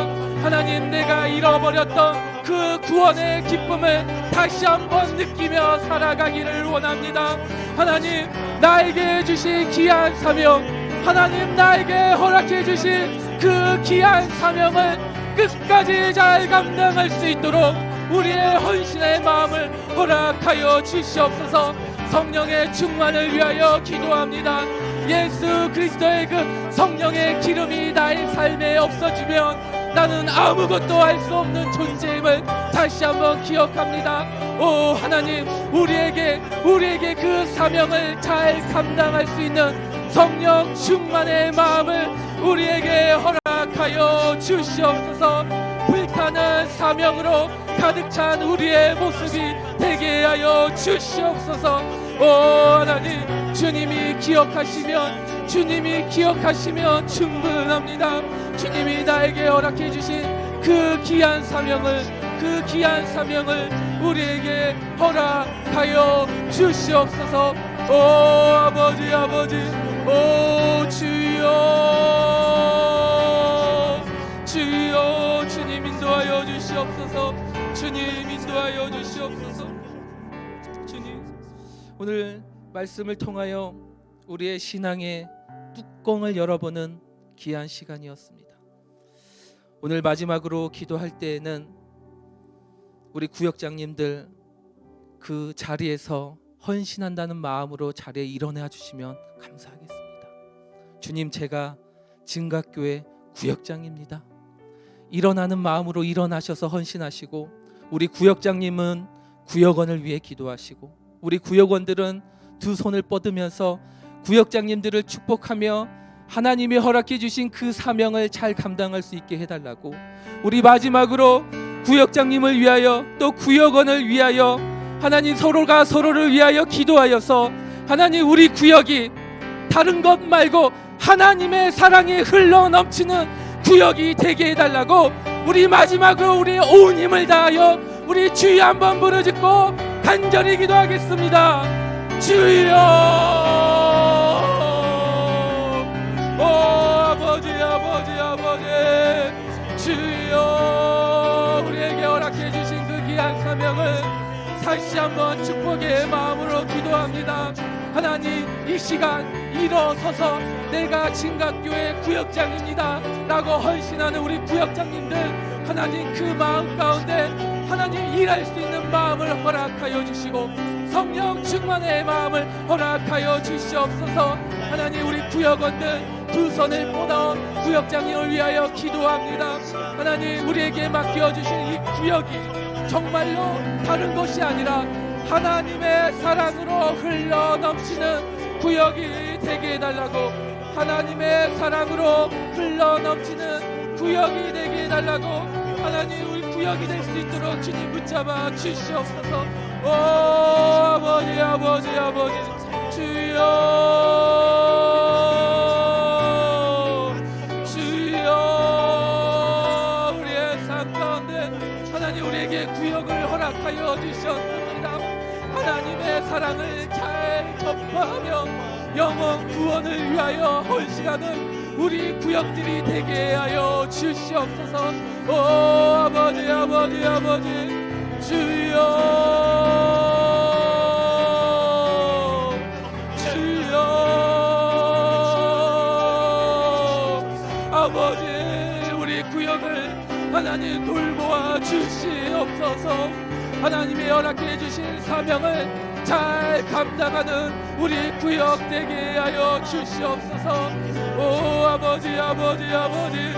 하나님 내가 잃어버렸던 그 구원의 기쁨을 다시 한번 느끼며 살아가기를 원합니다. 하나님 나에게 주신 귀한 사명 하나님 나에게 허락해 주신 그 귀한 사명을 끝까지 잘 감당할 수 있도록 우리의 헌신의 마음을 허락하여 주시옵소서. 성령의 충만을 위하여 기도합니다. 예수 그리스도의 그 성령의 기름이 나의 삶에 없어지면 나는 아무것도 할 수 없는 존재임을 다시 한번 기억합니다. 오 하나님 우리에게 그 사명을 잘 감당할 수 있는 성령 충만의 마음을 우리에게 허락하여 주시옵소서. 불타는 사명으로 가득 찬 우리의 모습이 되게 하여 주시옵소서. 오 하나님 주님이 기억하시면 충분합니다. 주님이 나에게 허락해 주신 그 귀한 사명을 우리에게 허락하여 주시옵소서. 오 아버지 오 주여 인도하여 주시옵소서. 주님, 오늘 말씀을 통하여 우리의 신앙의 뚜껑을 열어보는 귀한 시간이었습니다. 오늘 마지막으로 기도할 때에는 우리 구역장님들 그 자리에서 헌신한다는 마음으로 자리에 일어나 주시면 감사하겠습니다. 주님, 제가 진각교회 구역장입니다. 일어나는 마음으로 일어나셔서 헌신하시고, 우리 구역장님은 구역원을 위해 기도하시고, 우리 구역원들은 두 손을 뻗으면서 구역장님들을 축복하며 하나님이 허락해 주신 그 사명을 잘 감당할 수 있게 해달라고, 우리 마지막으로 구역장님을 위하여 또 구역원을 위하여 하나님 서로가 서로를 위하여 기도하여서 하나님 우리 구역이 다른 것 말고 하나님의 사랑이 흘러 넘치는 구역이 되게 해달라고, 우리 마지막으로 우리 온 힘을 다하여 우리 주여 한번 부르짖고 간절히 기도하겠습니다. 주여, 오 아버지 아버지 아버지, 주여, 우리에게 허락해 주신 그 귀한 사명을 다시 한번 축복의 마음으로 기도합니다. 하나님, 이 시간 일어서서 내가 진각교회 구역장입니다 라고 헌신하는 우리 구역장님들, 하나님 그 마음 가운데 하나님 일할 수 있는 마음을 허락하여 주시고 성령 충만의 마음을 허락하여 주시옵소서. 하나님, 우리 구역원들 두 손을 뻗어 구역장님을 위하여 기도합니다. 하나님, 우리에게 맡겨주신 이 구역이 정말로 다른 것이 아니라 하나님의 사랑으로 흘러 넘치는 구역이 되게 해달라고, 하나님의 사랑으로 흘러 넘치는 구역이 되게 해달라고, 하나님 우리 구역이 될 수 있도록 주님 붙잡아 주시옵소서. 오 아버지 아버지 아버지, 주여 주여, 우리의 삶 가운데 하나님 우리에게 구역을 허락하여 주셨습니다. 하나님의 사랑을 잘 전파하며 영혼 구원을 위하여 헌신하는 우리 구역들이 되게 하여 주시옵소서. 오 아버지 아버지 아버지, 주여 주여, 아버지 우리 구역을 하나님 돌보아 주시옵소서. 하나님이 허락해 주신 사명을 잘 감당하는 우리 구역 되게 하여 주시옵소서. 오 아버지 아버지 아버지,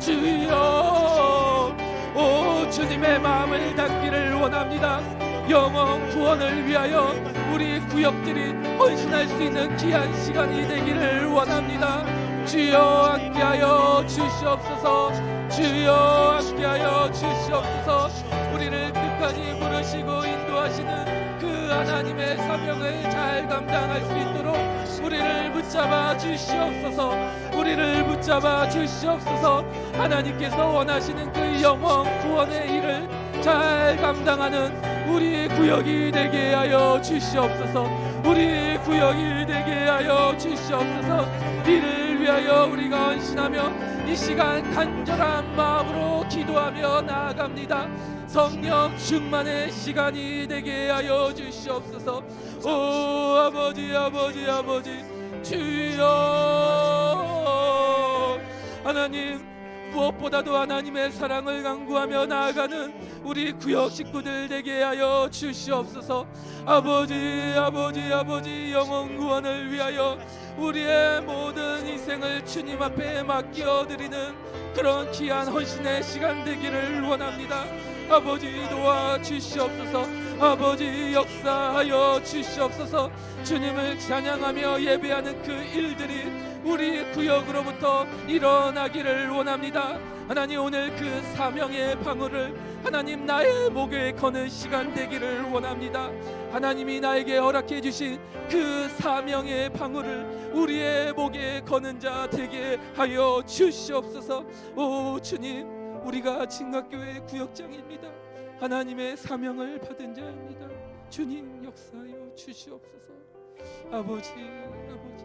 주여, 오 주님의 마음을 닿기를 원합니다. 영혼 구원을 위하여 우리 구역들이 헌신할 수 있는 귀한 시간이 되기를 원합니다. 주여 함께하여 주시옵소서. 주여 함께하여 주시옵소서. 우리를 끝까지 부르시고 인도하시는 그 하나님의 사명을 잘 감당할 수 있도록 우리를 붙잡아 주시옵소서. 우리를 붙잡아 주시옵소서. 하나님께서 원하시는 그 영원 구원의 일을 잘 감당하는 우리 구역이 되게 하여 주시옵소서. 우리 구역이 되게 하여 주시옵소서. 이를 위하여 우리가 헌신하며 이 시간 간절한 마음으로 기도하며 나아갑니다. 성령 충만의 시간이 되게 하여 주시옵소서. 오 아버지 아버지 아버지, 주여, 하나님 무엇보다도 하나님의 사랑을 강구하며 나아가는 우리 구역 식구들 되게 하여 주시옵소서. 아버지 아버지 아버지, 영혼 구원을 위하여 우리의 모든 인생을 주님 앞에 맡겨드리는 그런 귀한 헌신의 시간 되기를 원합니다. 아버지 도와 주시옵소서. 아버지 역사하여 주시옵소서. 주님을 찬양하며 예배하는 그 일들이 우리 구역으로부터 일어나기를 원합니다. 하나님 오늘 그 사명의 방울을 하나님 나의 목에 거는 시간 되기를 원합니다. 하나님이 나에게 허락해 주신 그 사명의 방울을 우리의 목에 거는 자 되게 하여 주시옵소서. 오 주님, 우리가 진각교회 구역장입니다. 하나님의 사명을 받은 자입니다. 주님 역사하여 주시옵소서. 아버지 아버지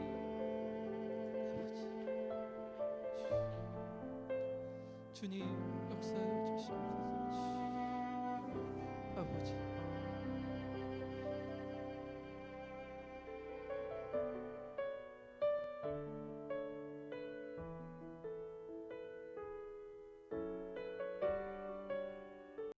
주님 역사하여 주시옵소서.